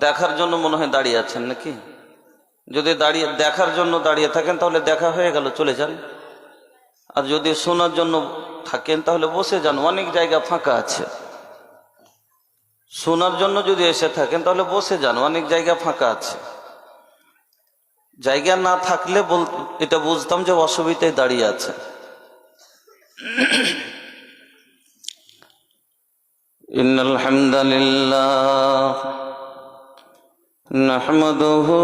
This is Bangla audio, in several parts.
দেখার জন্য মনে হয় দাঁড়িয়ে আছেন নাকি? যদি দেখার জন্য দাঁড়িয়ে থাকেন তাহলে দেখা হয়ে গেল, চলে যান। আর যদি শোনার জন্য থাকেন তাহলে বসে যান, অনেক জায়গা ফাঁকা আছে। শোনার জন্য যদি এসে থাকেন তাহলে বসে যান, অনেক জায়গা ফাঁকা আছে। জায়গা না থাকলে এটা বুঝতাম যে অসুবিধায় দাঁড়িয়ে আছে। ইন্নাল হামদালিল্লাহ নাহমাদুহু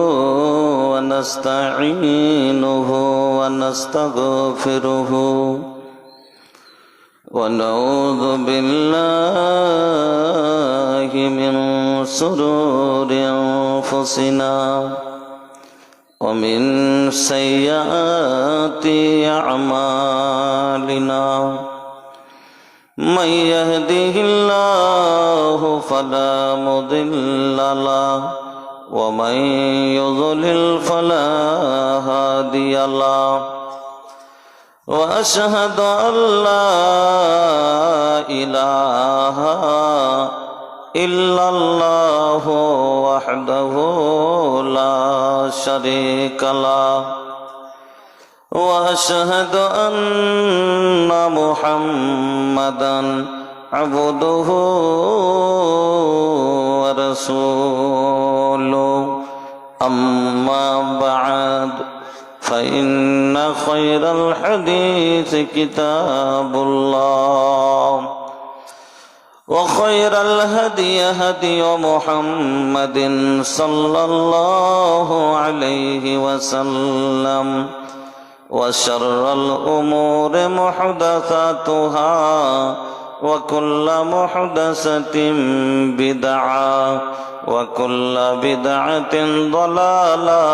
ওয়া নাস্তাঈনুহু ওয়া নাস্তাগফিরুহু ওয়া নাউযু বিল্লাহি মিন শুরুরি আনফুসিনা ওয়া মিন সাইয়্যাতি আ'মালিনা من يهده الله فلا مضل له ومن يضلل فلا هادي له وأشهد أن لا إله إلا الله وحده لا شريك له وأشهد أن محمدًا عبده ورسوله أما بعد فإن خير الحديث كتاب الله وخير الهدي هدي محمد صلى الله عليه وسلم وشر الأمور محدثاتها وكل محدثة بدعة وكل بدعة ضلالة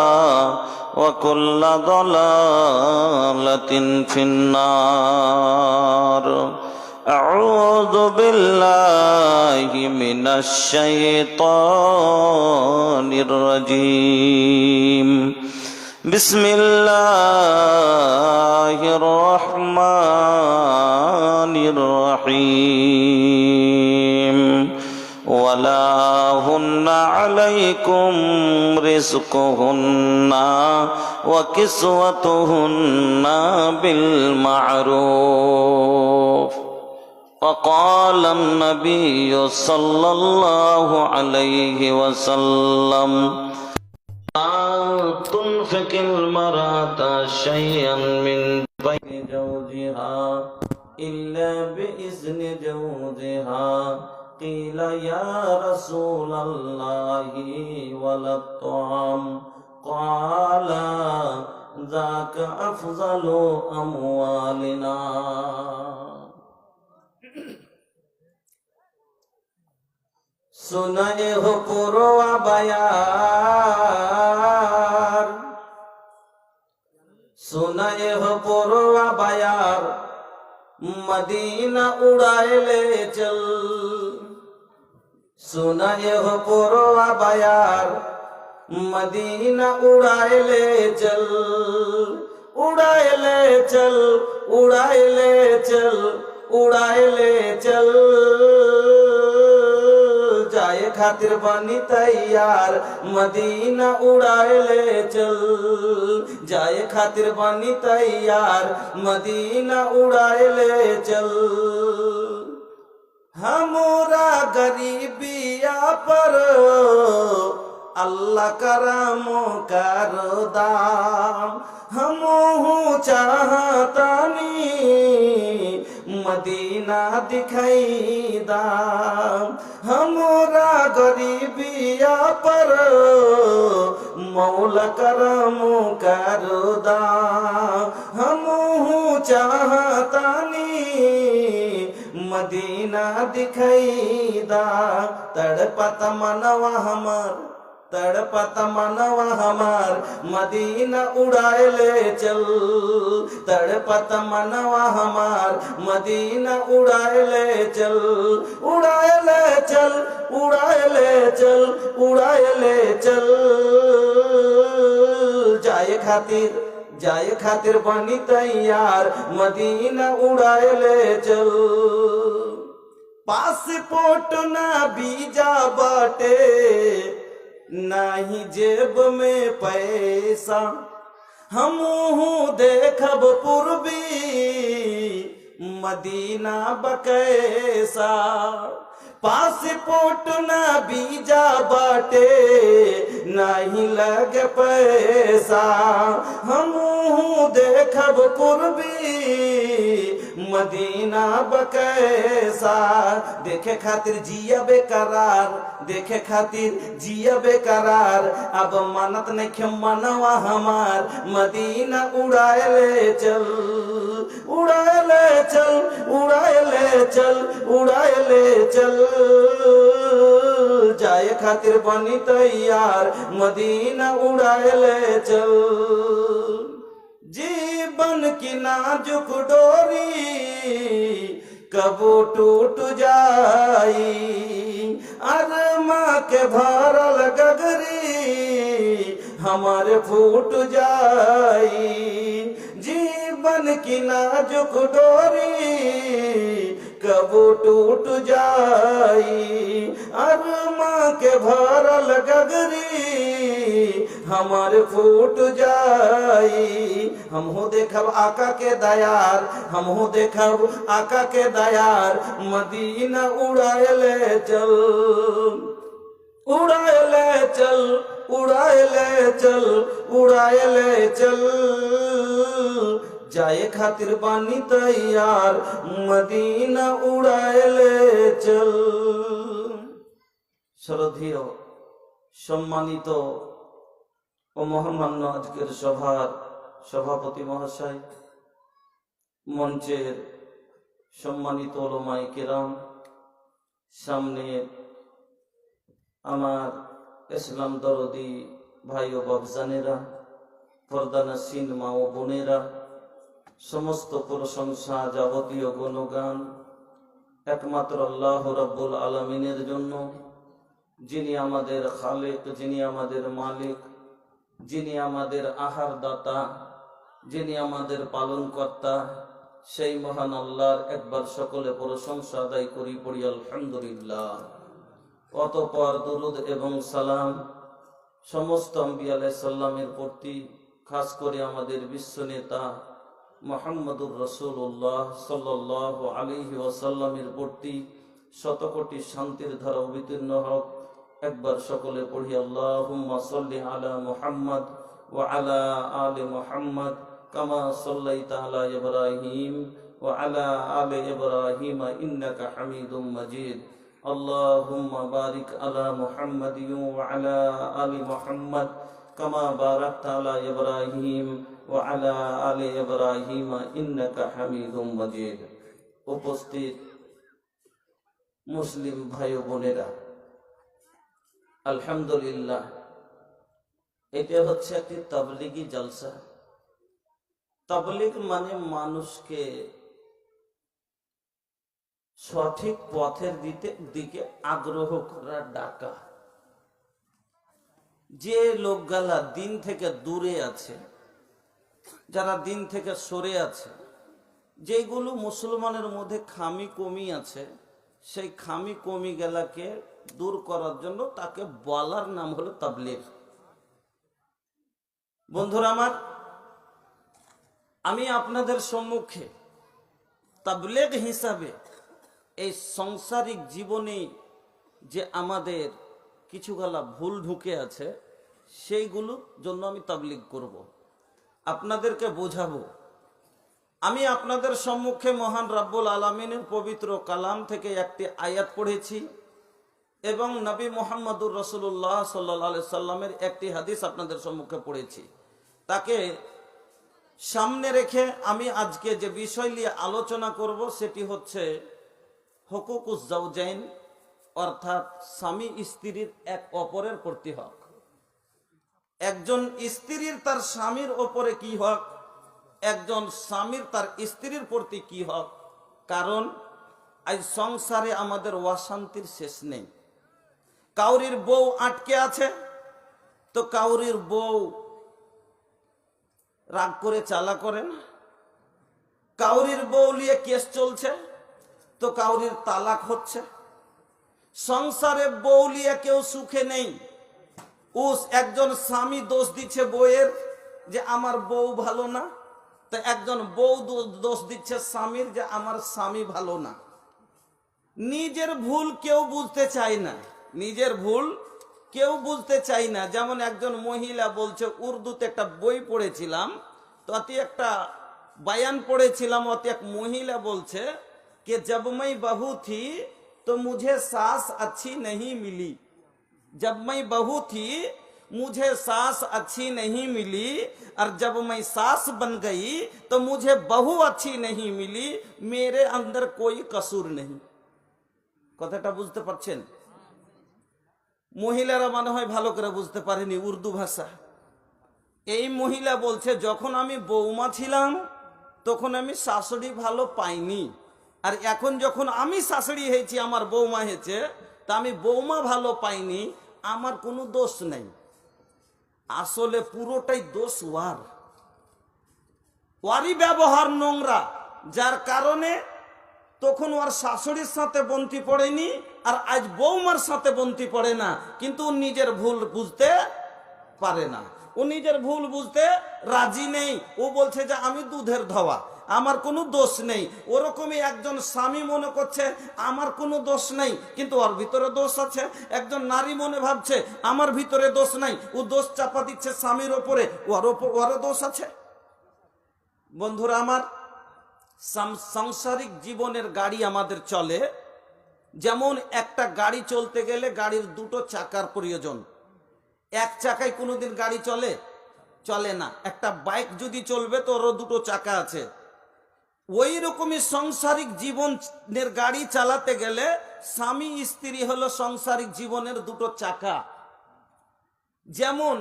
وكل ضلالة في النار أعوذ بالله من الشيطان الرجيم بسم الله الرحمن الرحيم ولا هن عليكم رزقهن وكسوتهن بالمعروف وقال النبي صلى الله عليه وسلم تنفق المرأة شيئا من بين زوجها إلا بإذن زوجها قيل يا رسول الله ولا الطعام قال ذاك أفضل أموالنا सुनाए हो पुरवा बयार सुनाए हो पुरवा बयार मदीना उड़ाए ले चल सुनाए हो पुरवा बयार मदीना उड़ाए ले चल उड़ाए ले चल उड़ाए ले चल उड़ाए ले चल जाए खातिर बनी तैयार मदीना उड़ाए ले चल जाए खातिर बनी तैयार मदीना उड़ाए ले चल हमरा गरीबिया पर अल्लाह करमो करो दाम हमहू चाहतानी मदीना दिखाई दाम हमरा गरीबिया पर मौला करमो करो दाम हमहू चाहतानी मदीना दिखाई दाम तड़पत मनवा हमार तड़पत मनवा हमार मदीना उड़ाए ले चल तड़पत मनवा हमार मदीना उड़ाए ले चल उड़ाए ले चल उड़ाए ले चल उड़ाए ले चल जाए खातिर बनी तैयार मदीना उड़ाए ले चल पासपोर्ट ना वीजा बाटे नाही जेब में पैसा, हमहू देखब पूर्वी मदीना बकैसा। पासपोर्ट ना वीजा बाटे, नहीं लगे पैसा, हमहू देखब पूर्वी मदीना बकैसा। देखे खातिर जिया बेकरार, देखे खातिर जिया बेकरार, अब मानत नहीं मनवा हमार, मदीना उड़ाए ले चल, उड़ाए ले चल, उड़ाए ले चल, उड़ाए ले चल, जाए खातिर बनी तैयार, मदीना उड़ाए ले चल। जीवन की नाजुक डोरी कबो टूट जाई, अरमा के भरल गगरी हमारे फूट जाई। जीवन की नाजुक डोरी कबो टूट जाई, अरमा के भरल गगरी हमारे फूट जाई। हम हो देखब आका के दयार, हम हो देखब आका के दयार, मदीना उड़ाए ले चल, उड़ाए ले चल, उड़ाए ले चल, उड़ाए ले चल, जाए खातिर बानी तैयार, मदीना उड़ाए ले चल। শ্রদ্ধেয় সম্মানিত ও মহামান্য আজকের সভার সভাপতি মহাশয়, মঞ্চের সম্মানিত ওলামায়ে কেরাম, সামনে আমার ইসলাম দরদি ভাই ও বাপজানেরা, পর্দানশীন মা ও বোনেরা, সমস্ত প্রশংসা যাবতীয় গুণগান একমাত্র আল্লাহ রাব্বুল আলামিনের জন্য, যিনি আমাদের খালেক, যিনি আমাদের মালিক, যিনি আমাদের আহার দাতা, যিনি আমাদের পালন কর্তা, সেই মহান আল্লাহর একবার সকলে প্রশংসা আদায় করি, পড়ি আলহামদুলিল্লাহ। অতঃপর দুরুদ এবং সালাম সমস্ত আম্বিয়া আলাইহিস সালামের প্রতি, খাস করে আমাদের বিশ্ব নেতা মুহাম্মদুর রাসূলুল্লাহ সাল্লাল্লাহু আলাইহি ওয়াসাল্লামের প্রতি শতকোটি শান্তির ধারা অবতীর্ণ হোক। একবার সকলে পড়ি আল্লাহুম্মা সাল্লি আলা মুহাম্মদ ওয়া আলা আলি মুহাম্মদ কামা সাল্লাইতা আলা ইব্রাহিম ওয়া আলা আলি ইব্রাহিম ইন্নাকা হামিদুম মাজিদ। আল্লাহুম্মা বারিক আলা মুহাম্মাদিন ওয়া আলা আলি মুহাম্মদ কামা বারাকতা আলা ইব্রাহিম ওয়া আলা আলি ইব্রাহিম ইন্নাকা হামিদুম মাজিদ। উপস্থিত মুসলিম ভাই ও বোনেরা, আলহামদুলিল্লাহ, এটা হচ্ছে একটি তাবলীগী জলসা। তাবলীগ মানে মানুষকে সঠিক পথের দিকে আগ্রহ করা, ডাকা। যে লোকগুলা দিন থেকে দূরে আছে, যারা দিন থেকে সরে আছে, যেগুলো মুসলমানের মধ্যে খামি কমি আছে, সেই খামি কমি গেলাকে দূর করার জন্য তাকে বলার নাম হলো তাবলীগ। বন্ধুরা আমার, আমি আপনাদের সম্মুখে তাবলীগ হিসাবে এই সাংসারিক জীবনে যে আমাদের কিছুগুলা ভুল ঢুকে আছে, সেইগুলোর জন্য আমি তাবলীগ করব, আপনাদেরকে বোঝাবো। আমি আপনাদের সম্মুখে মহান রাব্বুল আলামিনের পবিত্র কালাম থেকে একটি আয়াত পড়েছি এবং নবী মুহাম্মদুর রাসূলুল্লাহ সাল্লাল্লাহু আলাইহি সাল্লামের একটি হাদিস আপনাদের সম্মুখে পড়েছি। তাকে সামনে রেখে আমি আজকে যে বিষয় নিয়ে আলোচনা করব সেটি হচ্ছে হুকুকুজ জাওজাইন, অর্থাৎ স্বামী স্ত্রীর এক অপরের প্রতি হক। একজন স্ত্রীর তার স্বামীর ওপরে কি হক, একজন স্বামীর তার স্ত্রীর প্রতি কি হক। কারণ আজ সংসারে আমাদের অশান্তির শেষ নেই। কাউরির বউ আটকে আছে তো কাউরির বউ রাগ করে চালা করে না, কাউরির বউ নিয়ে কেস চলছে তো কাউরির তালাক হচ্ছে। সংসারে বউ নিয়ে কেউ সুখে নেই, একজন স্বামী দোষ দিচ্ছে বউয়ের যে আমার বউ ভালো না, তো একজন বউ দোষ দিচ্ছে স্বামীর যে আমার স্বামী ভালো না। নিজের ভুল কেউ বুঝতে চায় না, নিজের ভুল কেউ বুঝতে চাই না। যেমন একজন মহিলা বলছে, উর্দুতে একটা বই পড়েছিলাম, তো অতি একটা বয়ান পড়েছিলাম, অতি এক মহিলা বলছে कि जब मैं बहू थी तो मुझे सास अच्छी नहीं मिली, जब मैं बहू थी मुझे सास अच्छी नहीं मिली, और जब मैं सास बन गई तो मुझे बहू अच्छी नहीं मिली, मेरे अंदर कोई कसूर नहीं। কথাটা বুঝতে পারছেন? মহিলারা মনে হয় ভালো করে বুঝতে পারেনি উর্দু ভাষা। এই মহিলা বলছে, যখন আমি বৌমা ছিলাম তখন আমি শাশুড়ি ভালো পাইনি, আর এখন যখন আমি শাশুড়ি হয়েছি, আমার বৌমা হয়েছে, তা আমি বৌমা ভালো পাইনি, আমার কোনো দোষ নেই। আসলে পুরোটাই দোষ ওয়ারই ব্যবহার নোংরা, যার কারণে তখন ওর শাশুড়ির সাথে বন্তি পড়েনি, আর আজ বৌমার সাথে বন্তি পড়ে না, কিন্তু ও নিজের ভুল বুঝতে পারে না, ও নিজের ভুল বুঝতে রাজি নেই। ও বলছে যে আমি দুধের ধোয়া, আমার কোনো দোষ নেই। ওরকমই একজন স্বামী মনে করছে আমার কোনো দোষ নেই, কিন্তু ওর ভিতরে দোষ আছে। একজন নারী মনে ভাবছে আমার ভিতরে দোষ নাই, ও দোষ চাপা দিচ্ছে স্বামীর ওপরে, ওরও দোষ আছে। বন্ধুরা আমার, সাংসারিক জীবনের গাড়ি আমাদের চলে, যেমন একটা গাড়ি চলতে গেলে গাড়ির দুটো চাকার প্রয়োজন। এক চাকায় কোনোদিন গাড়ি চলে না। একটা বাইক যদি চলবে তো ওরও দুটো চাকা আছে। ওই রকমই সাংসারিক জীবনের গাড়ি চালাতে গেলে স্বামী স্ত্রী হলো সাংসারিক জীবনের দুটো চাকা। যেমন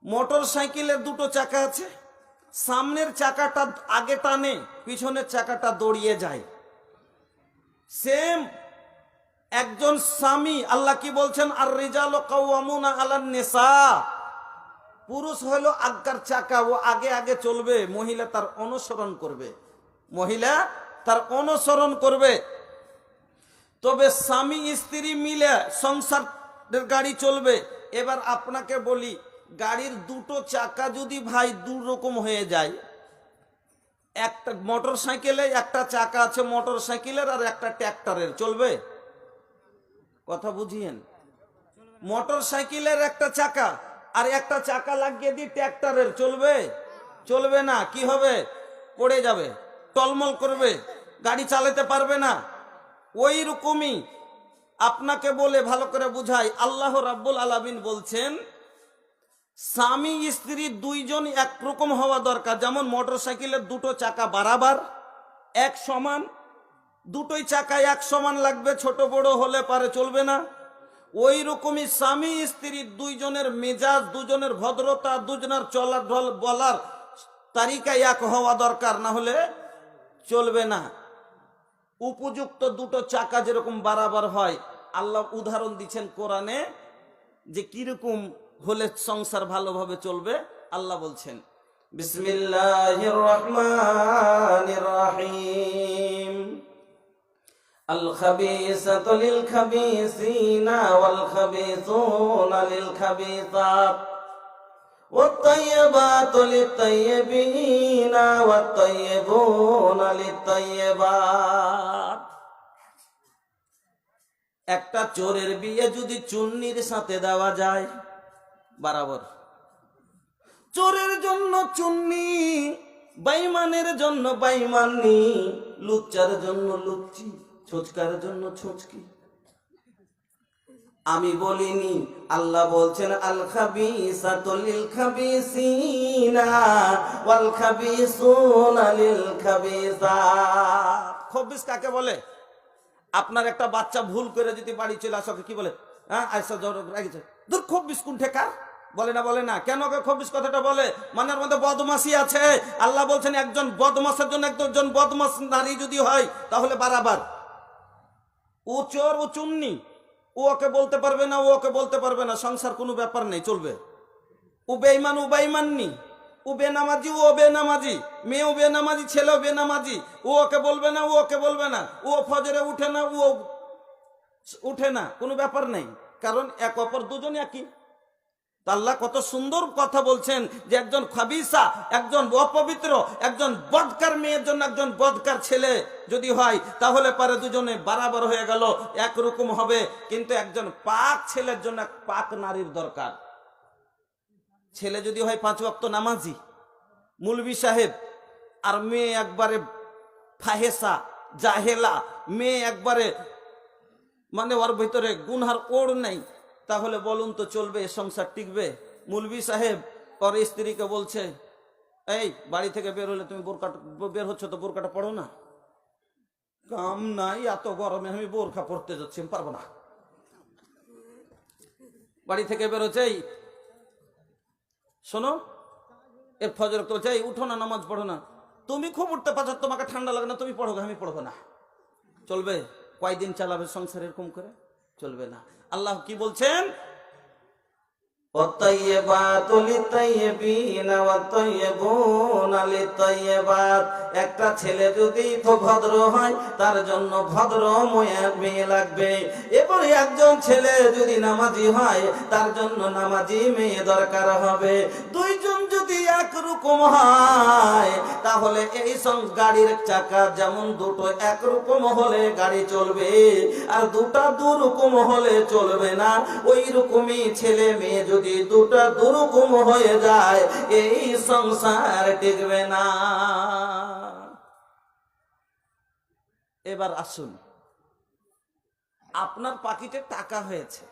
মোটর সাইকেলের দুটো চাকা আছে, সামনের চাকাটা আগে টানে, পিছনের চাকাটা দৌড়িয়ে যায়। সেম একজন স্বামী, আল্লাহ কি বলছেন, আর রিজালু কাওয়ামুনা আলান নিসা, পুরুষ হলো আজ্ঞার চাকা, ও আগে আগে চলবে, মহিলা তার অনুসরণ করবে, মহিলা তার অনুসরণ করবে। তবে স্বামী স্ত্রী মিলে সংসারের গাড়ি চলবে। এবার আপনাকে বলি, গাড়ির দুটো চাকা যদি ভাই দু রকম হয়ে যায়, একটা মোটর সাইকেলে একটা চাকা আছে মোটর সাইকেলের, আর একটা ট্র্যাক্টরের, চলবে? কথা বুঝিয়েন। মোটর সাইকেলের একটা চাকা আর একটা চাকা লাগিয়ে দিই ট্র্যাক্টরের, চলবে না। কি হবে? পড়ে যাবে, টলমল করবে, গাড়ি চালাতে পারবে না। ওই রকমই আপনাকে বলে ভালো করে বুঝাই, আল্লাহ রাব্বুল আলামিন বলছেন স্বামী স্ত্রী দুইজন একরকম হওয়া দরকার। যেমন মোটর সাইকেলের দুটো চাকা বারাবার এক সমান, দুটোই চাকা এক সমান লাগবে, ছোট বড় হলে পারে চলবে না। ওই রকমই স্বামী স্ত্রী দুইজনের মেজাজ, দুজনের ভদ্রতা, দুজনের চলার বলার তারিকা এক হওয়া দরকার, না হলে চলবে না। উপযুক্ত দুটো চাকা যেরকম বারাবার হয়, আল্লাহ উদাহরণ দিচ্ছেন কোরআনে যে কিরকম হলে সংসার ভালোভাবে চলবে। আল্লাহ বলছেন, বিসমিল্লাহির রহমানির রহিম, আল খাবিসাতু লিল খাবিসিনা ওয়াল খাবিসুনা লিল খাবিসাত ওয়াত তাইয়্যিবাতু লিত তাইয়্যিবিনা ওয়াত তাইয়্যিবুনা লিত তাইয়্যিবাত। একটা চোরের বিয়ে যদি চুন্নির সাথে দেওয়া যায় বরাবর, চোরের জন্য চুন্নি, বেঈমানের জন্য বেঈমানি, লুচ্চার জন্য লুচ্চি, ছোচকার জন্য ছোচকি। আমি বলিনি, আল্লাহ বলছেন আল খাবিসাতু লিল খাবিসিনা ওয়াল খাবিসুনা লিল খাবিসাত। খবিস কাকে বলে? আপনার একটা বাচ্চা ভুল করে যদি বাড়ি চলে আসে, কি বলে? হ্যাঁ, আইসা রাখছে, দূর খবিস কোন ঠেকা, বলে না। কেন খবিস কথাটা বলে? মানে ওর মধ্যে বদমাশি আছে। আল্লাহ বলছেন একজন বদমাশের জন্য একজন বদমাশ নারী যদি হয় তাহলে বারাবার। ও চোর, ও চুন্নি, ও ওকে বলতে পারবে না, ও ওকে বলতে পারবে না, সংসার কোনো ব্যাপার নেই, চলবে। ও বেঈমান, ও বেঈমাননি, ও বেনামাজি, ও বেনামাজি, মেয়েও বেনামাজি, ছেলেও বেনামাজি, ও ওকে বলবে না, ও ওকে বলবে না, ও ফজরে উঠে না, ও উঠে না, কোনো ব্যাপার নেই, কারণ এক অপর দুজন একই। তো আল্লাহ কত সুন্দর কথা বলছেন যে একজন খাবিসা, একজন অপবিত্র, একজন বদকার মেয়ের জন্য একজন বদকার ছেলে যদি হয় তাহলে পারে দুজনে বরাবর হয়ে গেল, একরকম হবে। কিন্তু একজন পাক ছেলের জন্য এক পাক নারীর দরকার। ছেলে যদি হয় 5 ওয়াক্ত নামাজি, মুলবি সাহেব, আর মেয়ে একবারে ফাহেসা জাহেলা, মেয়ে একবারে মানে ওর ভিতরে গুনহার ওড় নাই, তাহলে বলুন তো চলবে? সংসার টিকবে? মুলবি সাহেব ওর স্ত্রীকে বলছে, এই বাড়ি থেকে বের হলে তুমি বোরকাটা বের হচ্ছ তো বোরকাটা পড়ো না। কাম নাই, এত গরমে আমি বোরখা পড়তে যাচ্ছি, আমি পারবো না। বাড়ি থেকে বের হচ্ছে, এই শোনো, এর ফজর তো চাই, উঠো না, নামাজ পড়ো না। তুমি খুব উঠতে পারছো, তোমাকে ঠান্ডা লাগে না, তুমি পড়ো, আমি পড়বো না। চলবে? কয়দিন চালাবে সংসার এরকম করে? চলবে না। আল্লাহ কি বলছেন? একটা ছেলে যদি ভদ্র হয় তার জন্য ভদ্র মেয়ে লাগবে, এরপরে একজন ছেলে যদি নামাজি হয় তার জন্য নামাজি মেয়ে দরকার হবে। দুইজন যদি একরকম হয় তাহলে এই গাড়ির চাকা যেমন দুটো একরকম হলে গাড়ি চলবে, আর দুটা দুরকম হলে চলবে না। ওই রকমই ছেলে মেয়ে যদি দুটা দুরকম হয়ে যায় এই সংসার টিকবে না। এবার আসুন, আপনার পকেটে টাকা হয়েছে,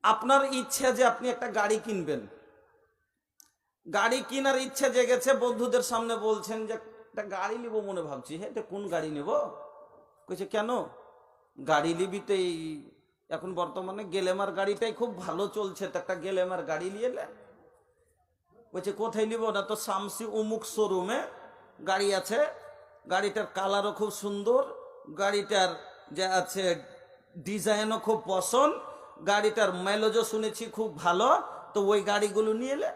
আপনার ইচ্ছা যে আপনি একটা গাড়ি কিনবেন, গাড়ি কেনার ইচ্ছা জেগেছে, বন্ধুদের সামনে বলছেন যে একটা গাড়ি নিব মনে ভাবছি। হ্যাঁ, কোন গাড়ি নেব? কইছে কেন? গাড়ি নিবি তো এই এখন বর্তমানে গেলেমার গাড়িটাই খুব ভালো চলছে, তো একটা গেলেমার গাড়ি নিয়ে এলে। বলছে কোথায় নিব? না তো শামসি অমুক শোরুমে গাড়ি আছে, গাড়িটার কালারও খুব সুন্দর, গাড়িটার যা আছে ডিজাইনও খুব পছন্দ, গাড়িটার মাইলেজও শুনেছি খুব ভালো, তো ওই গাড়িগুলো নিয়ে এলে।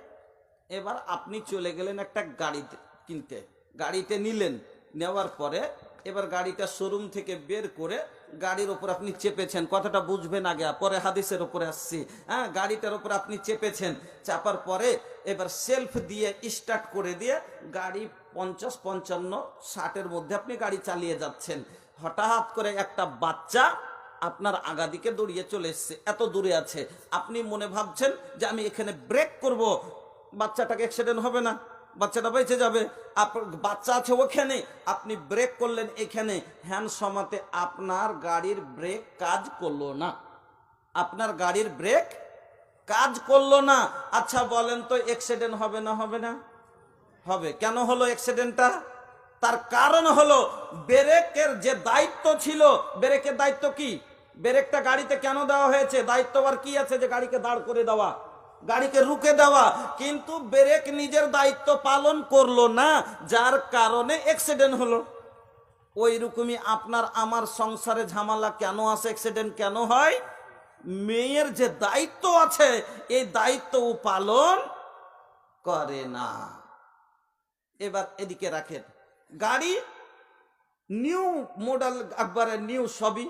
এবার আপনি চলে গেলেন একটা গাড়ি কিনতে, গাড়িতে নিলেন, নেওয়ার পরে এবার গাড়িটা শোরুম থেকে বের করে গাড়ির ওপর আপনি চেপেছেন। কথাটা বুঝবেন আগে, পরে হাদিসের উপরে আসছি। হ্যাঁ, গাড়িটার উপর আপনি চেপেছেন, চাপার পরে এবার সেলফ দিয়ে স্টার্ট করে দিয়ে গাড়ি 50, 55, 60-এর মধ্যে আপনি গাড়ি চালিয়ে যাচ্ছেন। হঠাৎ করে একটা বাচ্চা আপনার আগা দিকে দৌড়িয়ে চলে এসছে, এত দূরে আছে। আপনি মনে ভাবছেন যে আমি এখানে ব্রেক করব, বাচ্চাটাকে অ্যাক্সিডেন্ট হবে না, বাচ্চাটা বেঁচে যাবে। বাচ্চা আছে ওখানে, আপনি ব্রেক করলেন এখানে, হ্যান্ড সমাতে আপনার গাড়ির ব্রেক কাজ করলো না, আপনার গাড়ির ব্রেক কাজ করলো না। আচ্ছা বলেন তো অ্যাক্সিডেন্ট হবে না? হবে না? হবে। কেন হলো অ্যাক্সিডেন্টটা? তার কারণ হলো ব্রেকের যে দায়িত্ব ছিল, ব্রেকের দায়িত্ব কি? ব্রেকটা গাড়িতে কেন দেওয়া হয়েছে? দায়িত্ব আর কি আছে? যে গাড়িকে দাঁড় করে দেওয়া, গাড়িকে রুকে দেওয়া। কিন্তু ব্রেক নিজের দায়িত্ব পালন করলো না, যার কারণে অ্যাক্সিডেন্ট হলো। ওই রকমই আপনার আমার সংসারে ঝামেলা কেন আসে, অ্যাক্সিডেন্ট কেন হয়? মেয়ের যে দায়িত্ব আছে এই দায়িত্ব ও পালন করে না। এবার এদিকে রাখেন, গাড়ি নিউ মডেল, একবারে নিউ, সবই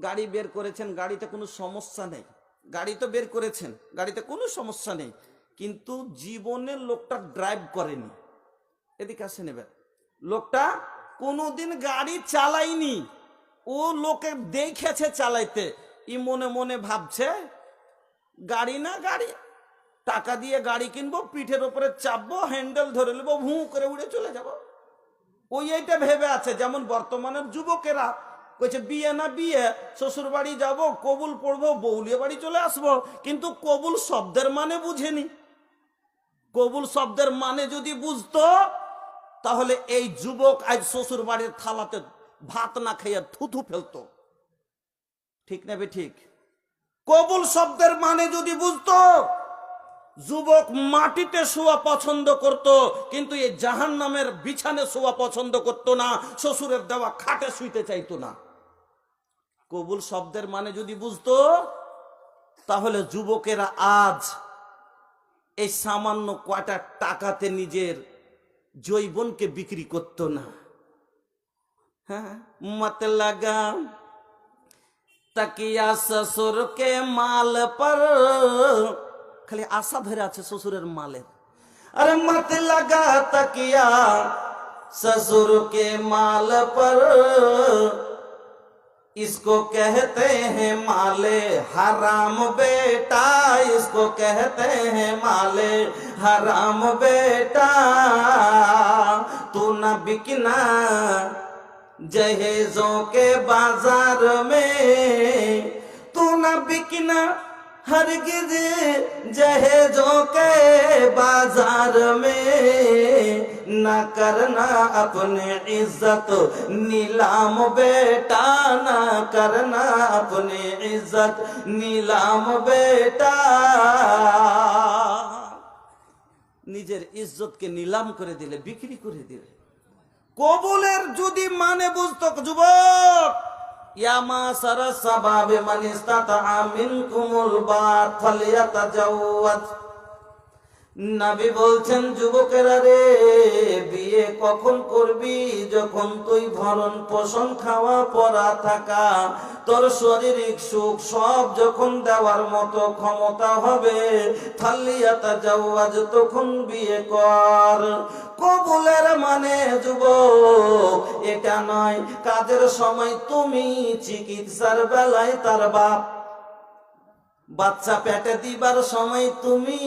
গাড়ি বের করেছেন, গাড়িতে কোনো সমস্যা নেই, গাড়ি তো বের করেছেন, গাড়িতে কোনো সমস্যা নেই, কিন্তু জীবনের লোকটা ড্রাইভ করেনি। এদিকে আসেন, এবার লোকটা কোনোদিন গাড়ি চালায়নি, ও লোকে দেখেছে চালাইতে, ই মনে মনে ভাবছে গাড়ি না গাড়ি, টাকা দিয়ে গাড়ি কিনবো, পিঠের উপরে চাপবো, হ্যান্ডেল ধরে নেবো, ভু করে উড়ে চলে যাব। ওই এইটা ভেবে আছে। যেমন বর্তমানের যুবকেরা কইছে বিয়ে না বিয়ে, শ্বশুর বাড়ি যাবো, কবুল পড়বো, বৌলিয়া বাড়ি চলে আসবো, কিন্তু কবুল শব্দের মানে বুঝেনি। কবুল শব্দের মানে যদি বুঝতো তাহলে এই যুবক আজ শ্বশুর বাড়ির থালাতে ভাত না খেয়ে থুথু ফেলতো। ঠিক না বে ঠিক? কবুল শব্দের মানে যদি বুঝতো, যুবক মাটিতে শোয়া পছন্দ করত, কিন্তু এই জাহান্নামের বিছানে শোয়া পছন্দ করত না, শ্বশুরের দেওয়া খাটে শুইতে চাইতো না। কবুল শব্দের মানে যদি বুঝতো তাহলে যুবকেরা আজ এই সামান্য কয়টা টাকাতে নিজের যৌবনকে বিক্রি করত না। হ্যাঁ, মত লাগা तकिया ससुर के माल पर, खाली आशा धरे আছে শ্বশুরের মালের। अरे मत लगा तकिया ससुर के माल पर, इसको कहते हैं माले हराम बेटा, इसको कहते हैं माले हराम बेटा। तू न बिकना जहेजों के बाजार में, तू न बिकना हरगिज जहेजों के बाजार में, न करना अपने इज्जत नीलाम बेटा, न करना अपने इज्जत नीलाम बेटा। নিজের ইজ্জতকে নিলাম করে দিলে, বিক্রি করে দিলে। কবুলের যদি মানে বুঝতো যুবক, ইয়া মাসারা সাবাবে মান ইসতাতা মিনকুমুল বাত ফালিয়াতাজাওয়াজ। নবী বলছেন যুবকেরা রে, বিয়ে কখন করবি? যখন তুই ভরণ পোষণ খাওয়া পরা থাকা, তোর শারীরিক সুখ সব যখন দেওয়ার মতো ক্ষমতা হবে, ফালিয়াতাজাওয়াজ, তখন বিয়ে কর। কবুলের মানে যুবক এটা নয় কাজের সময় তুমি চিকিৎসার বেলায় তার বাপ, বাচ্চা পেটে দিবার সময় তুমি,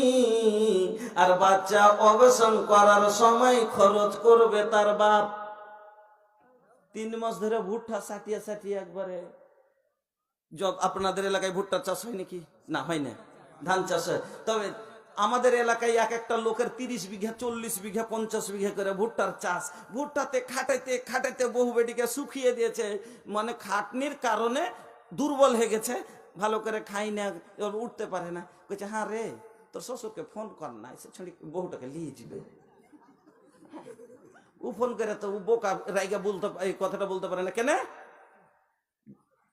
আর বাচ্চা অবসান করার সময় খরচ করবে তার বাপ। 3 মাস ধরে ভুট্টা সাটিয়ে সাটিয়ে একবারে। আপনাদের এলাকায় ভুট্টা চাষ হয় নাকি? না, হয় না, ধান চাষ হয়। তবে আমাদের এলাকায় এক একটা লোকের 30 বিঘা 40 বিঘা 50 বিঘা করে ভুট্টার চাষ। ভুট্টাতে খাটাইতে খাটাইতে বহু বেটিকে শুকিয়ে দিয়েছে, মানে খাটনির কারণে দুর্বল হয়ে গেছে, ভালো করে খাই না, উঠতে পারে না। কইছে হ্যাঁ রে, তোর শ্বশুরকে ফোন কর না, এসে ছড়ি বহুটাকে নিয়ে যাবে। ও ফোন করে তো ও বোকা রাইগা বলতে, এই কথাটা বলতে পারে না কেন?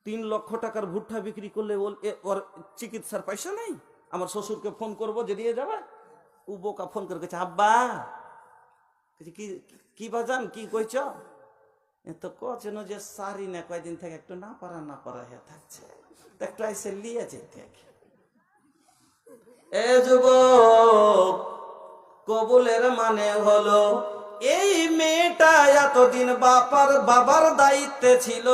3 লক্ষ টাকার ভুট্টা বিক্রি করলে ওর চিকিৎসার পয়সা নেই, আমার শ্বশুরকে ফোন করবো যে দিয়ে যাবে। ও বোকা ফোন করে গেছে আব্বা, কি বাজান কি কইছ? তো কচেন যে সারি না, কয়দিন থেকে একটু না পারা হয়ে থাকছে, একটু এসে লিয়ে যেতে। এ যুবক, কবুলের মানে হলো এই মেয়েটা এতদিন বাবার দায়িত্বে ছিল,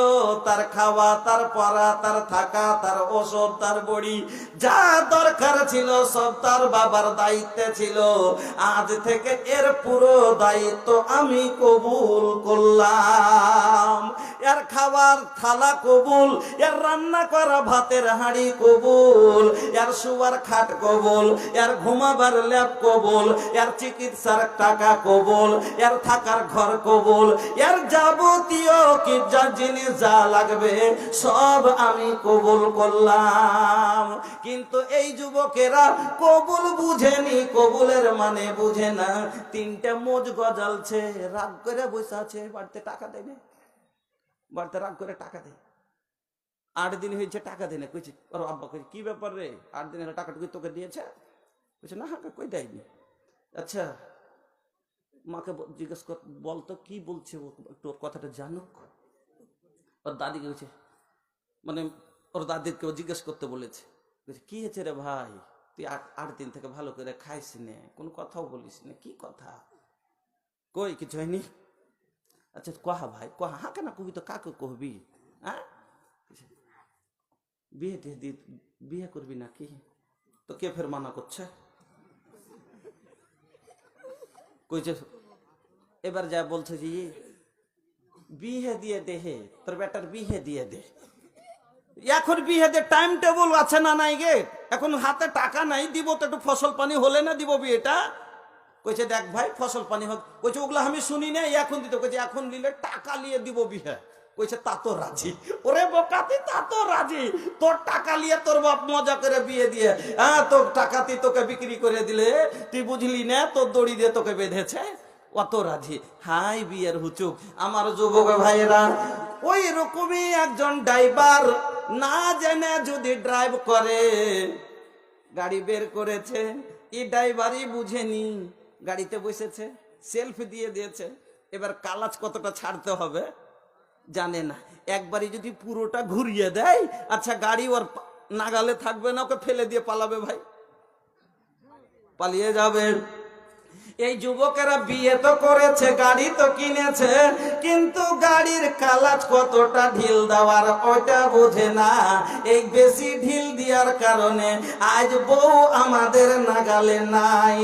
তার খাওয়া, তার পরা, তার থাকা, তার ওষুধ, তার বড়ি, যা দরকার ছিল সব তার বাবার দায়িত্বে ছিল। আজ থেকে এর পুরো দায়িত্ব আমি কবুল করলাম। এর খাবার থালা কবুল, এর রান্না করা ভাতের হাঁড়ি কবুল, এর শুয়ার খাট কবুল, এর ঘুমাবার ল্যাব কবুল, এর চিকিৎসার টাকা কবুল, এর থাকার ঘর কবুল, এর যাবতীয় কি যা জিনিস যা লাগবে সব আমি কবুল করলাম। কিন্তু এই যুবকেরা কবুল বুঝেনি, কবুলের মানে বুঝে না। 3টে মোজ গজালছে, রাগ করে বসে আছে, বাড়িতে টাকা দেয় না, বাড়িতে রাগ করে টাকা দেয়। 8 দিন হয়েছে টাকা দেয় না। কইছে ওর আব্বা, কইছে কি ব্যাপার রে, 8 দিন হলো টাকাটুকু তোকে দিয়েছে? কইছে না, কই দেয়নি। আচ্ছা মাকে জিজ্ঞেস কর, বলতো কি বলছে, একটু ওর কথাটা জানুক। ওর দাদিকে বলছে, মানে ওর দাদিকে জিজ্ঞেস করতে বলেছে। বলছে কি হয়েছে রে ভাই, তুই 8 দিন থেকে ভালো করে খাইস নে, কোনো কথাও বলিস না, কি কথা? কই কিছু হয়নি। আচ্ছা কহা ভাই, কহা। হ্যাঁ কেন কবি, তো কাকে কহবি? হ্যাঁ বিয়ে করবি নাকি? তো কে ফের মানা করছে? কইছে এবার যা বলছে যে বিয়ে দিয়ে দে, হে তোর বেটার বিয়ে দিয়ে দে। এখন বিয়ে দে, টাইম টেবল আছে না নাই গে? এখন হাতে টাকা নাই, দিব তো একটু ফসল পানি হলে না দিব বিয়েটা। কইছে দেখ ভাই ফসল পানি হোক। কইছে ওগুলো আমি শুনি না, এখন দিতে। কইছে এখন দিলে টাকা নিয়ে দিব বিয়ে। কইছে তা তো রাজি। ওরে বোকাতি, তা তো রাজি। তোর টাকা নিয়ে তোর বাপ মজা করে বিয়ে দিয়ে, হ্যাঁ তোর টাকাতে তোকে বিক্রি করে দিলে, তুই বুঝলি না তোর দড়ি দিয়ে তোকে বেঁধেছে, অত রাজি। হাই বিয়ের হুচুক। আমার যুবক ভাইয়েরা, ওই রকমই একজন ড্রাইভার না জেনে যদি ড্রাইভ করে, গাড়ি বের করেছে, এই ড্রাইভারই বুঝেনি, গাড়িতে বসেছে, সেলফি দিয়ে দিয়েছে। এবার কালাচ কতটা ছাড়তে হবে, জানে না। একবারই যদি পুরোটা ঘুরিয়ে দেয়, আচ্ছা গাড়ি ওর নাগালে থাকবে না, ওকে ফেলে দিয়ে পালাবে ভাই, পালিয়ে যাবে। এই যুবকেরা বিয়ে তো করেছে, গাড়ি তো কিনেছে, কিন্তু গাড়ির কালাচ কতটা ঢিল দেওয়ার ওইটা বোঝে না। এই বেশি ঢিল দেওয়ার কারণে আজ বউ আমাদের নাগালে নাই।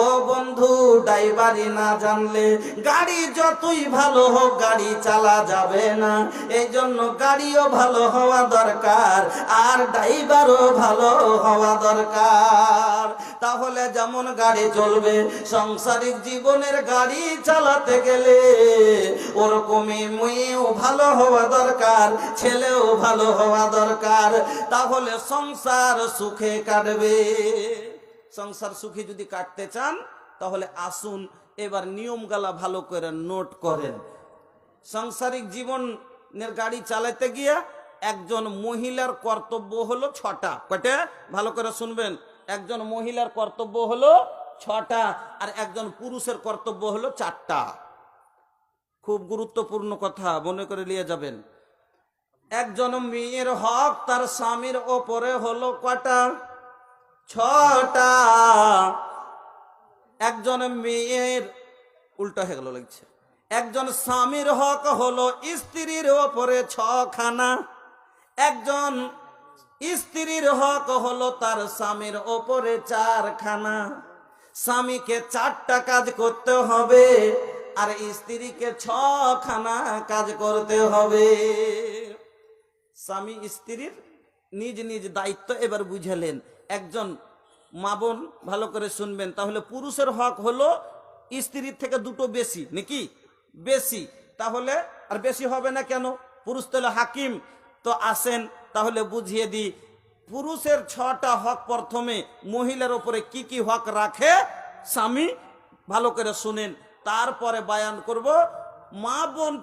ও বন্ধু, ড্রাইভারি না জানলে গাড়ি যতই ভালো হোক গাড়ি চালা যাবে না। এই জন্য গাড়িও ভালো হওয়া দরকার, আর ড্রাইভারও ভালো হওয়া দরকার। তাহলে যেমন গাড়ি চলবে, সাংসারিক জীবনের গাড়ি চালাতে গেলে ওরকমই মেয়েও ভালো হওয়া দরকার, ছেলেও ভালো হওয়া দরকার। তাহলে সংসার সুখে কাটবে। সংসার সুখে যদি কাটতে চান তাহলে আসুন এবার নিয়মগালা ভালো করে নোট করেন। সাংসারিক জীবনের গাড়ি চালাতে গিয়ে একজন মহিলার কর্তব্য হলো 6টা। কয়টা? ভালো করে শুনবেন। একজন মহিলার কর্তব্য হলো 6টা, আর একজন পুরুষের কর্তব্য হলো 4টা। খুব গুরুত্বপূর্ণ কথা, মনে করে নিয়ে যাবেন। একজন মেয়ের হক তার স্বামীর ওপরে হলো কয়টা? 6টা। একজন মেয়ের উল্টা হয়ে গেল লাগছে। একজন স্বামীর হক হলো স্ত্রীর ওপরে 6খানা। একজন স্ত্রীর হক হলো তার স্বামীর ওপরে 4খানা। স্বামীকে 4টা কাজ করতে হবে, আর স্ত্রীকে 6খানা কাজ করতে হবে। স্বামী স্ত্রীর নিজ নিজ দায়িত্ব এবার বুঝালেন। একজন মা বোন ভালো করে শুনবেন। তাহলে পুরুষের হক হলো স্ত্রীর থেকে 2টো বেশি, নাকি? বেশি। তাহলে আর বেশি হবে না কেন? পুরুষ তো হলো হাকিম। তো আসেন তাহলে বুঝিয়ে দিই, পুরুষের 6টা হক প্রথমে মহিলার উপরে কি কি হক রাখে স্বামী, ভালো করে শুনেন। তারপরে বয়ান করব মা বোন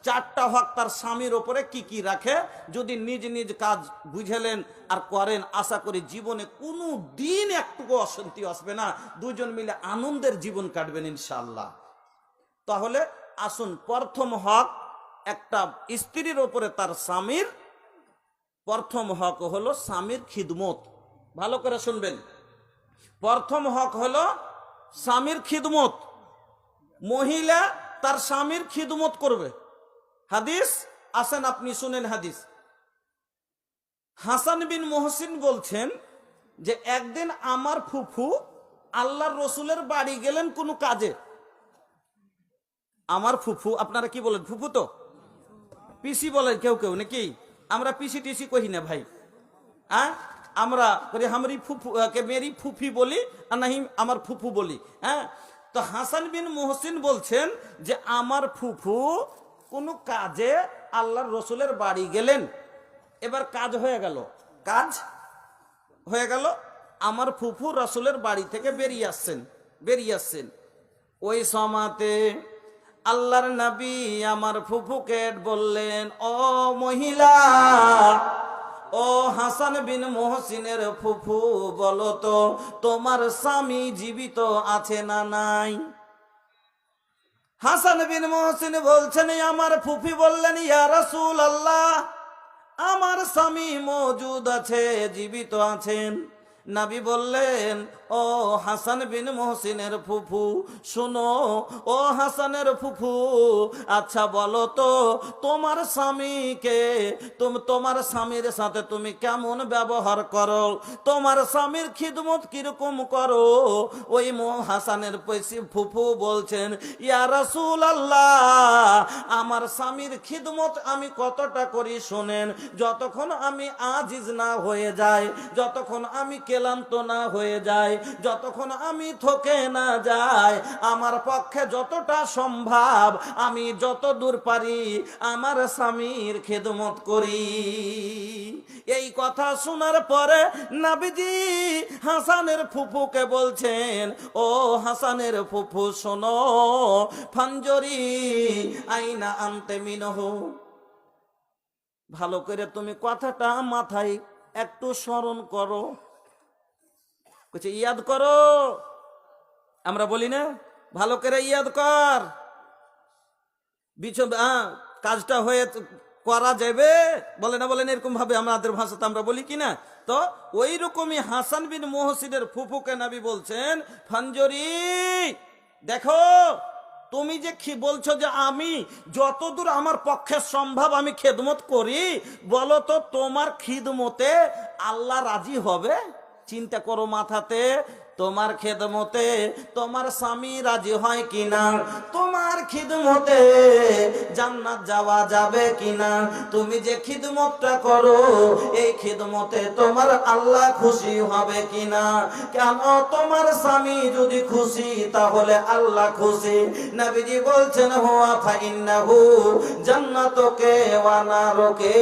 4টা হক তার স্বামীর উপরে কি কি রাখে। যদি নিজ নিজ কাজ বুঝেলেন আর করেন, আশা করি জীবনে কোনো দিন একটুকু অশান্তি আসবে না, দুজন মিলে আনন্দের জীবন কাটবেন ইনশাআল্লাহ। তাহলে আসুন, প্রথম হক একটা স্ত্রীর উপরে তার স্বামীর, প্রথম হক হলো স্বামীর খিদমত। ভালো করে শুনবেন। প্রথম হক হলো স্বামীর খিদমত। মহিলা তার স্বামীর খিদমত করবে। হাদিস আসেন, আপনি শুনেন হাদিস। হাসান বিন মুহসিন বলছেন যে একদিন আমার ফুফু আল্লাহর রসুলের বাড়ি গেলেন কোনো কাজে। আমার ফুফু, আপনারা কি বলেন? ফুফু তো পিসি বলেন কেউ কেউ, নাকি? আমরা পিসি টিসি কহি না ভাই, হ্যাঁ? আমরা হামরি ফুফু কে মেরি ফুফি বলি, আর নাহি আমার ফুফু বলি, হ্যাঁ? তো হাসান বিন মুহসিন বলছেন যে আমার ফুফু কোনো কাজে আল্লাহর রসুলের বাড়ি গেলেন। এবার কাজ হয়ে গেল, কাজ হয়ে গেল। আমার ফুফু রসুলের বাড়ি থেকে বেরিয়ে আসছেন। ওই সময়তে আল্লাহর নবী আমার ফুফুকে বললেন, ও মহিলা, ও হাসান বিন মুহসিনের ফুফু, বলো তো তোমার স্বামী জীবিত আছে না নাই? হাসান বিন মুহসিন বলছেন, আমার ফুফি বললেন, ইয়া রাসূলুল্লাহ, আমার স্বামী মওজুদ আছে, জীবিত আছেন। নবী বললেন, ও হাসান বিন মুহসিনের ফুফু, শোনো, ও হাসানের ফুফু, আচ্ছা বলো তো তোমার স্বামীকে, তোমার স্বামীর সাথে তুমি কেমন ব্যবহার করো, তোমার স্বামীর খিদমত কিরকম করো? ওই হাসানের ফুফু বলছেন, ইয়া রাসূলুল্লাহ, আমার স্বামীর খিদমত আমি কতটা করি শোনেন। যতক্ষণ আমি আজিজ না হয়ে যাই, যতক্ষণ আমি ক্লান্ত না হয়ে যায়, যতক্ষণ আমি থকে না যাই, আমার পক্ষে যতটা সম্ভব আমি যত দূর পারি আমার স্বামীর খেদমত করি। এই কথা শোনার পরে নবীজি হাসানের ফুফুকে বলছেন, ও হাসানের ফুফু শোনো, ফানজরি আইনা আনতে মিনহু। ভালো করে তুমি কথাটা মাথায় একটু স্মরণ করো, ইয়াদ করো। আমরা বলি না, ভালো করে ইয়াদ কর। কাজটা হয়ে করা যাবে, বলে না বলেন, এরকম ভাবে আমাদের ভাষাতে আমরা বলি কিনা। তো ওই রকমই হাসান বিন মুহসিনের ফুফুকে নবী বলছেন, ফানজরি দেখো, তুমি যে বলছো যে আমি যতদূর আমার পক্ষে সম্ভব আমি খেদমত করি, বলো তো তোমার খিদমতে আল্লাহ রাজি হবে? চিন্তা করো মাথাতে, তোমার খেদমতে তোমার স্বামী রাজি হয় কিনা, তোমার খিদমতে জান্নাত যাওয়া যাবে কিনা, তুমি যে খিদমতটা করো এই খিদমতে তোমার আল্লাহ খুশি হবে কিনা। কেন, তোমার স্বামী যদি খুশি তাহলে আল্লাহ খুশি। নবীজি বলছেন, হুয়া ফাইন্নাহু জান্নাতুকে ওয়া নারুকে।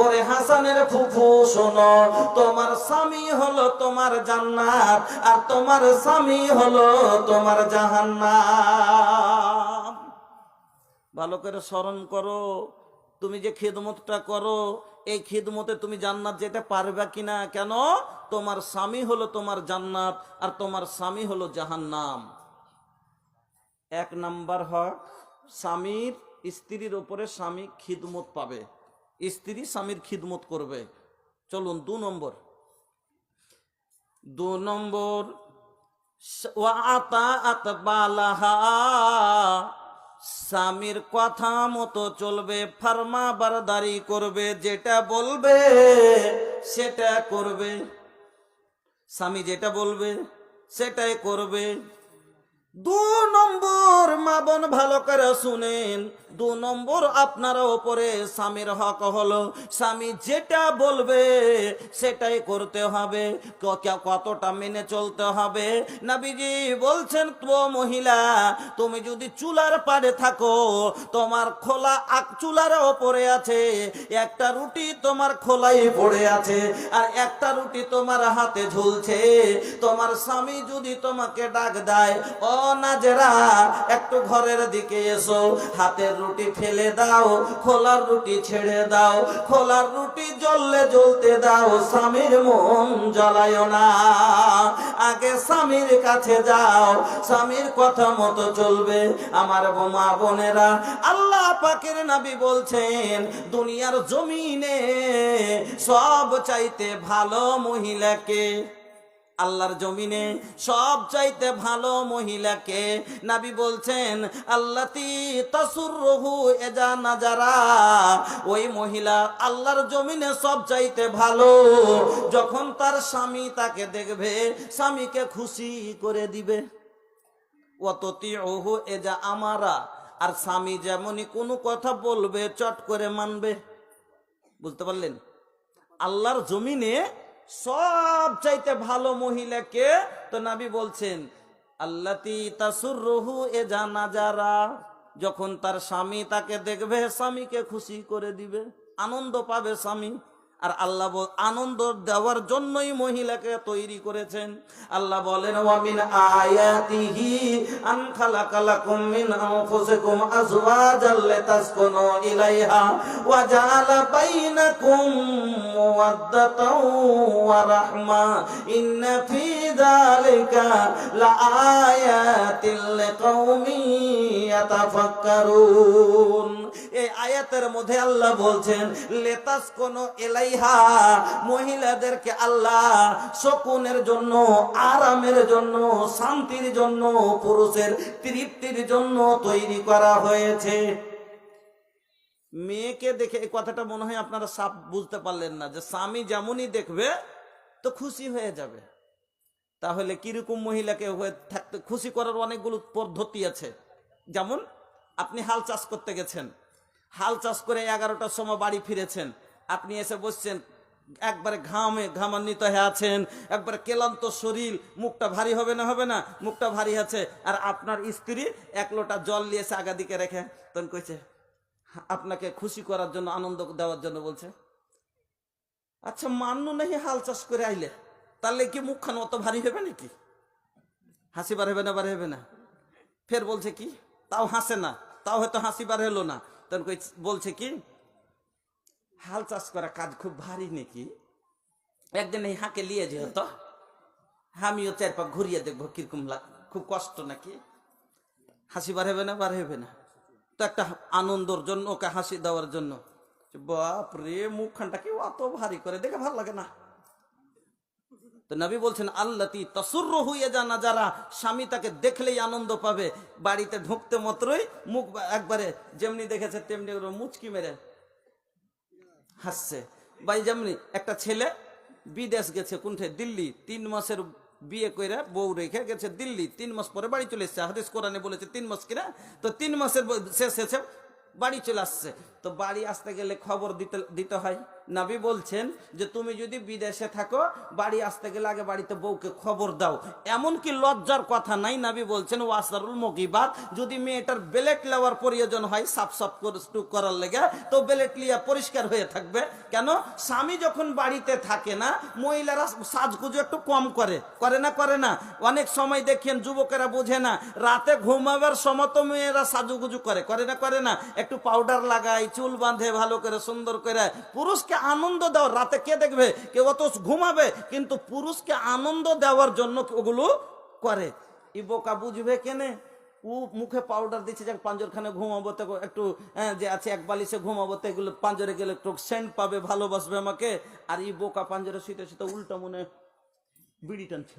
ওরে হাসানের ফুফু শোনো, তোমার স্বামী হলো তোমার জান্নাত, আর তোমার স্বামী হলো তোমার জাহান্নাম। ভালো করে স্মরণ করো, তুমি যে খিদমতটা করো এই খিদমতে তুমি জান্নাত যেতে পারবে কিনা। কেন, তোমার স্বামী হলো তোমার জান্নাত, আর তোমার স্বামী হলো জাহান্নাম। এক নাম্বার হক, স্বামীর স্ত্রীর ওপরে স্বামী খিদমত পাবে, স্ত্রী স্বামীর খিদমত করবে। চলুন 2 নম্বর। 2 নম্বর, স্বামীর কথা মতো চলবে, ফার্মা বারদারি করবে, যেটা বলবে সেটা করবে। স্বামী যেটা বলবে সেটাই করবে। 2 নম্বর, মা বোন ভালো করে শুনেন, 2 নম্বর আপনার ওপরে স্বামীর হক হলো স্বামী যেটা বলবে সেটাই করতে হবে। কতটা মেনে চলতে হবে? নবীজি বলছেন, তো মহিলা তুমি যদি চুলার পাড়ে থাকো, তোমার খোলা চুলার ওপরে আছে, একটা রুটি তোমার খোলাই পড়ে আছে, আর একটা রুটি তোমার হাতে ঝুলছে, তোমার স্বামী যদি তোমাকে ডাক দেয়, ও নাজেরা একটু ঘরের দিকে এসো, হাতের রুটি ফেলে দাও, খোলার রুটি ছেড়ে দাও, খোলার রুটি জ্বললে জ্বলতে দাও, স্বামীর মন জ্বালায় না, আগে স্বামীর কাছে যাও, স্বামীর কথা মতো চলবে। আমার মা বোনেরা, আল্লাহ পাকের নবী বলছেন, দুনিয়ার জমিনে সব চাইতে ভালো মহিলাকে, আল্লাহর জমিনে সব চাইতে ভালো মহিলাকে নবী বলছেন, আল্লাতি তাসুররুহু ইজা নাজারা। ওই মহিলা আল্লাহর জমিনে সব চাইতে ভালো, যখন তার স্বামী তাকে দেখবে স্বামীকে খুশি করে দিবে। ওয়াতুতিউহু ইজা আমারা, আর স্বামী যেমনই কোনো কথা বলবে চট করে মানবে। বুঝতে পারলেন? আল্লাহর জমিনে সব চাইতে ভালো মহিলাকে তো নবী বলছেন, আল্লাতি তাসুররুহু ইজা নাজারা, যখন তার স্বামী তাকে দেখবে স্বামীকে খুশি করে দিবে, আনন্দ পাবে স্বামী। আর আল্লাহ আনন্দ দেওয়ার জন্যই মহিলাকে তৈরি করেছেন। আল্লাহ বলেন, ওয়া মিন আয়াতিহি আন খালাকা লাকুম মিন আনফুসিকুম আজওয়াজাল লিতাসকুনু ইলাইহা ওয়া জাআলা বাইনাকুম মাওয়াদ্দাতাও ওয়া রাহমা ইন্না ফি যালিকা লাআয়াতিল লিকাউমিন ইয়াতাফাক্কারুন। এই আয়াতের মধ্যে আল্লাহ বলছেন, লিতাসকুনু ইলাইহা, মহিলাদেরকে আল্লাহ সুকুনের জন্য, আরামের জন্য, শান্তির জন্য, পুরুষের তৃপ্তির জন্য তৈরি করা হয়েছে। মেয়েকে দেখে এই কথাটা মনে হয় আপনারা সাফ বুঝতে পারলেন না, যে স্বামী যেমনই দেখবে তো খুশি হয়ে যাবে। তাহলে কিরকম মহিলাকে থাকতে খুশি করার অনেকগুলো পদ্ধতি আছে। যেমন আপনি হাল চাষ করতে গেছেন, হাল চাষ করে 11টার সময় বাড়ি ফিরেছেন, আপনি এসে বসছেন, একবারে ঘামান্বিত হয়ে আছেন, একবারে ক্লান্ত শরীর, মুখটা ভারী হবে না? হবে না? মুখটা ভারী আছে। আর আপনার স্ত্রী 1 লোটা জল নিয়েছে আগা দিকে রেখে, তখন কইছে আপনাকে খুশি করার জন্য, আনন্দ দেওয়ার জন্য বলছে। আচ্ছা, মান্য নেই হাল চাষ করে আইলে, তাহলে কি মুখখান অত ভারী হবে নাকি? হাসি বার হবে না? বার হবে না? ফের বলছে কি, তাও হাসে না, তাও হয়তো হাসি বার হলো না, তখন বলছে কি, হাল চাষ করা কাজ খুব ভারী নাকি? একদিন এই হাঁকে লিয়ে যে হতো, আমিও 4 পাক ঘুরিয়ে দেখবো কিরকম খুব কষ্ট নাকি? হাসি বার হবে না? বার হবে না? তো একটা আনন্দর জন্য, ওকে হাসি দেওয়ার জন্য। বাপ রে, মুখখানটা কেউ অত ভারী করে দেখে ভালো লাগে না। তো নবী বলছেন আল্লাতি তাসুররু হয়ে জানা, যারা স্বামী তাকে দেখলেই আনন্দ পাবে, বাড়িতে ঢুকতে মাত্রই মুখ একবারে যেমনি দেখেছে তেমনি মুচকি মেরে হাসছে। ভাই যেমনি একটা ছেলে বিদেশ গেছে, কোনঠে, দিল্লি, 3 মাসের বিয়ে করে বউ রেখে গেছে দিল্লি, 3 মাস পরে বাড়ি চলে এসছে। হাদিস কোরআনে বলেছে 3 মাস কিনা, তো 3 মাসের শেষ হয়েছে, বাড়ি চলে আসছে। তো বাড়ি আসতে গেলে খবর দিতে হয়। নবী বলছেন যে তুমি যদি বিদেশে থাকো, বাড়ি আসতে গেলে আগে বাড়িতে বউকে খবর দাও। এমনকি লজ্জার কথা নাই, নবী বলছেন ওয়াসারুল মুগিবাত, যদি মেয়েটার বেলেট নেওয়ার প্রয়োজন হয় সাফ সাফ করার লেগে, তো বেলেট লিয়া পরিষ্কার হয়ে থাকবে। কেন? স্বামী যখন বাড়িতে থাকে না, মহিলারা সাজগুজু একটু কম করে না। অনেক সময় দেখেন যুবকেরা বোঝে না, রাতে ঘুমাবার সময় তো মেয়েরা সাজুগুজু করে না, একটু পাউডার লাগায়, চুল বাঁধে ভালো করে সুন্দর করে। পুরুষকে আনন্দ দাও, রাতে কে দেখবে, কেউ তো ঘুমাবে, কিন্তু পুরুষকে আনন্দ দেওয়ার জন্য ওগুলো করে। ই বোকা বুঝবে কেনে? ও মুখে পাউডার দিচ্ছে, যাক পাঁজরখানে ঘুমাবো তো একটু, যে আছে এক বালিশে ঘুমাবো তো এগুলো পাঁজরে গেলে একটু সেন্ট পাবে, ভালোবাসবে আমাকে। আর ই বোকা পাঁজরে শুতে উল্টা মনে বিড়ি টানছে।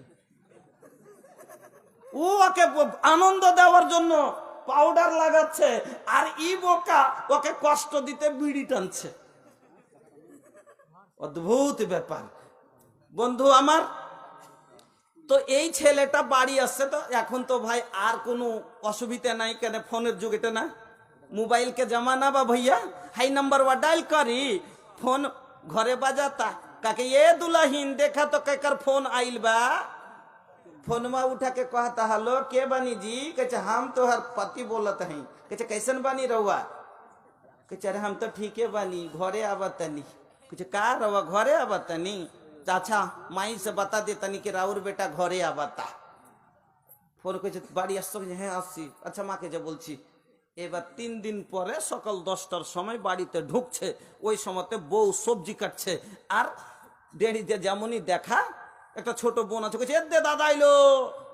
ও ওকে আনন্দ দেওয়ার জন্য পাউডার লাগাচ্ছে, আর ই বোকা ওকে কষ্ট দিতে বিড়ি টানছে। অদ্ভুত ব্যাপার বন্ধু আমার। তো এই ছেলেটা বাড়ি আসছে, তো এখন তো ভাই আর কোনো অসুবিধা নাই, কেন ফোনের যুগ এটা না, মোবাইল কে জমানা বা ভैया, हाई नंबर वा डायल करी, फोन घरे बजाता, काके ये दुल्हन देखा तो केकर फोन आइल बा, फोनमा उठा के कहता हेलो के बानी जी, कहे हम तो हर पति बोलत हैं, कहे कैसन बानी रहुआ, कहे अरे हम तो ठीक है बानी, घरे आवतनी, कहे का रहुआ घरे आवतनी, अच्छा माई से बता दे तनी कि राउर बेटा घरे आवता। फोन कहे बाड़ी आस, হ্যাঁ আসছি, আচ্ছা মাকে যে বলছি। এবার 3 দিন পরে সকাল 10টার সময় বাড়িতে ঢুকছে, ওই সময়তে বউ সবজি কাটছে, আর দেরিতে যেমনই দেখা একটা ছোট বোন আছে, কইছে দে দাদা আইলো,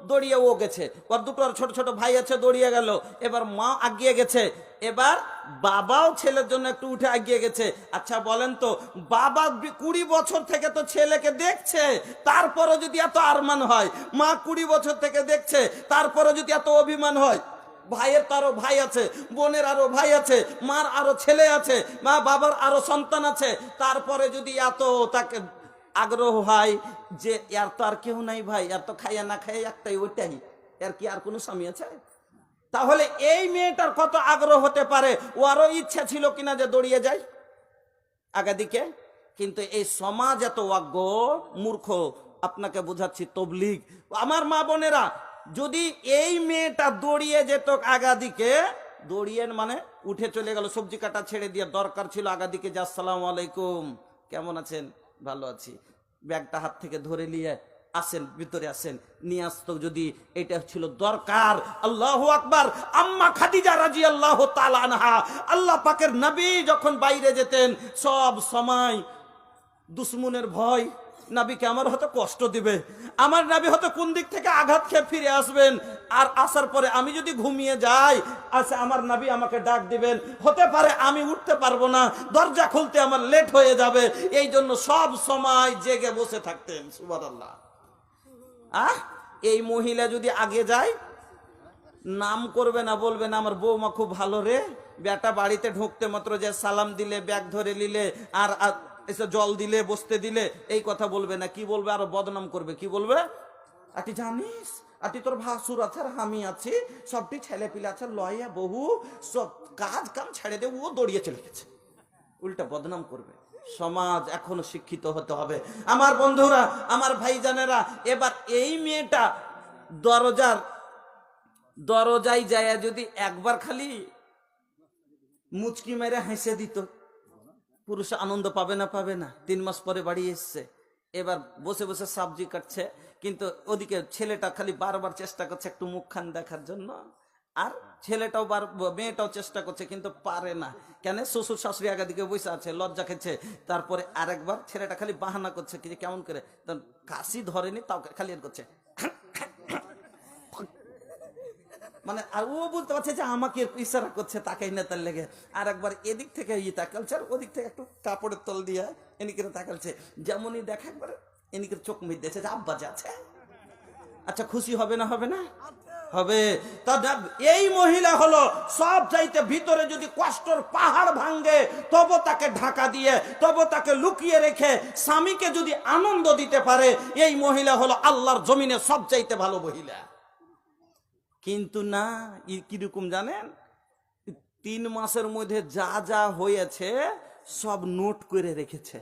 দৌড়িয়ে ও গেছে, ওর দুটো ছোট ছোট ভাই আছে দৌড়িয়ে গেল, এবার মা আগিয়ে গেছে, এবার বাবাও ছেলের জন্য একটু উঠে আগিয়ে গেছে। আচ্ছা বলেন তো, বাবা 20 বছর থেকে তো ছেলেকে দেখছে, তারপরে যদি এত আরমান হয়, মা 20 বছর থেকে দেখছে, তারপরে যদি এত অভিমান হয়, ভাইয়ের তারও ভাই আছে, বোনের আরো ভাই আছে, মার আরো ছেলে আছে, মা বাবার আরো সন্তান আছে, তারপরে যদি এত তাকে আগ্রহ হয় যে এর তো আর কেউ নাই ভাই, এর তো খাইয়া না খাইয়া একটাই, ওইটাই, এর কি আর কোনো স্বামী আছে? তাহলে এই মেয়েটার কত আগ্রহ হতে পারে, ও আরো ইচ্ছা ছিল কিনা যে দৌড়িয়ে যায় আগা দিকে। কিন্তু এই সমাজ এত অজ্ঞ মূর্খ, আপনাকে বোঝাচ্ছি তবলিগ। আমার মা বোনেরা, যদি এই মেয়েটা দৌড়িয়ে যেত আগা দিকে, দৌড়িয়ে মানে উঠে চলে গেল, সবজি কাটা ছেড়ে দিয়ে, দরকার ছিল আগা দিকে যে আসসালামু আলাইকুম, কেমন আছেন, ভালো আছি, ব্যাগটা হাত থেকে ধরে নিয়ে আসেন, ভিতরে আসেন, নিয়ে আসতো, যদি এটা ছিল দরকার। আল্লাহু আকবার। আম্মা খাদিজা রাদিয়াল্লাহু তাআলা আনহা, আল্লাহ পাকের নবী যখন বাইরে যেতেন, সব সময় দুশ্মনের ভয়, নবীকে আমার হয়তো কষ্ট দিবে, আমার নবী হয়তো কোন দিক থেকে আঘাত খেয়ে ফিরে আসবেন, আর আসার পরে আমি যদি ঘুমিয়ে যাই, আচ্ছা আমার নবী আমাকে ডাক দিবেন, হতে পারে আমি উঠতে পারবো না, দরজা খুলতে আমার লেট হয়ে যাবে, এই জন্য সব সময় জেগে বসে থাকতেন। সুবহানাল্লাহ। এই মহিলা যদি আগে যায়, নাম করবে না, বলবে না আমার বৌমা খুব ভালো রে, বেটা বাড়িতে ঢুকতে মাত্র যে সালাম দিলে, ব্যাগ ধরে নিলে, আর এসে জল দিলে, বসতে দিলে, এই কথা বলবে না। কি বলবে? আরো বদনাম করবে। কি বলবে? আটি জানিস, আটি তোর ভাসুর আছে আর আমি আছি, সবটি ছেলে পিলে আছে, লয়া বহু, সব কাজ কাম ছেড়ে দিয়ে ও দৌড়িয়ে চলে গেছে, উল্টা বদনাম করবে। সমাজ এখনো শিক্ষিত হতে হবে আমার বন্ধুরা, আমার ভাইজানেরা। এবার এই মেয়েটা দরজায় যায়, যদি একবার খালি মুচকি মেরে হেসে দিত, পুরুষ আনন্দ পাবে না? পাবে না? 3 মাস পরে বাড়ি এসছে, এবার বসে বসে সবজি কাটছে, কিন্তু ওদিকে ছেলেটা খালি বারবার চেষ্টা করছে একটু মুখখান দেখার জন্য, আর ছেলেটাও মেয়েটাও চেষ্টা করছে কিন্তু পারে না। কেন? শ্বশুর শাশুড়ি আগা দিকে বসে আছে, লজ্জা খেছে। তারপরে আরেকবার ছেলেটা খালি বাহানা করছে, কি কেমন করে, কাশি ধরেনি, তাও খালি এর করছে, মানে আর ও বুঝতে পারছে যে আমাকে ইশারা করছে তাকাই না তার লেগে, আর একবার এদিক থেকে তাকালছে আর ওদিক থেকে একটু কাপড়ের তল দিয়ে এনিকে তাকালছে, যেমনই দেখা একবার এনিকে চোখ মিট দিয়েছে যে আব্বা যাচ্ছে। আচ্ছা খুশি হবে না হবে না? হবে। তা এই মহিলা হলো সব চাইতে ভিতরে যদি কষ্টর পাহাড় ভাঙ্গে তবু তাকে ঢাকা দিয়ে তবু তাকে লুকিয়ে রেখে স্বামীকে যদি আনন্দ দিতে পারে, এই মহিলা হলো আল্লাহর জমিনে সব চাইতে ভালো মহিলা। কিন্তু না, কিরকম জানেন, 3 মাসের মধ্যে যা যা হয়েছে সব নোট করে রেখেছে,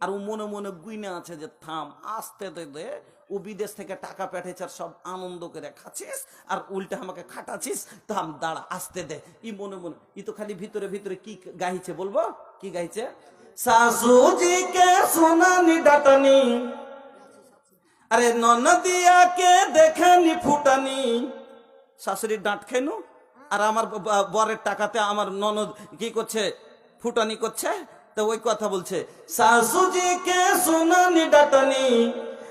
আর ও মনে মনে গুইনা আছে যে থাম আস্তে দে, ও বিদেশ থেকে টাকা পাঠিয়েছে আর সব আনন্দ করে খাচ্ছিস আর উল্টে আমাকে খাটাচ্ছিস, থাম দাঁড়া আস্তে দে। ই মনে মনে ই তো খালি ভিতরে ভিতরে কি গাইছে বলবো, কি গাইছে, শাশুজিকে সোনানি ডাটানি, আরে ননদিয়াকে দেখেনি ফুটানি। শাশুড়ির ডাঁট খেনু আর আমার বরের টাকাতে আমার ননদ কি করছে, ফুটানি করছে। তো ওই কথা বলছে, শাশুজিকে সোনানি ডাটানি,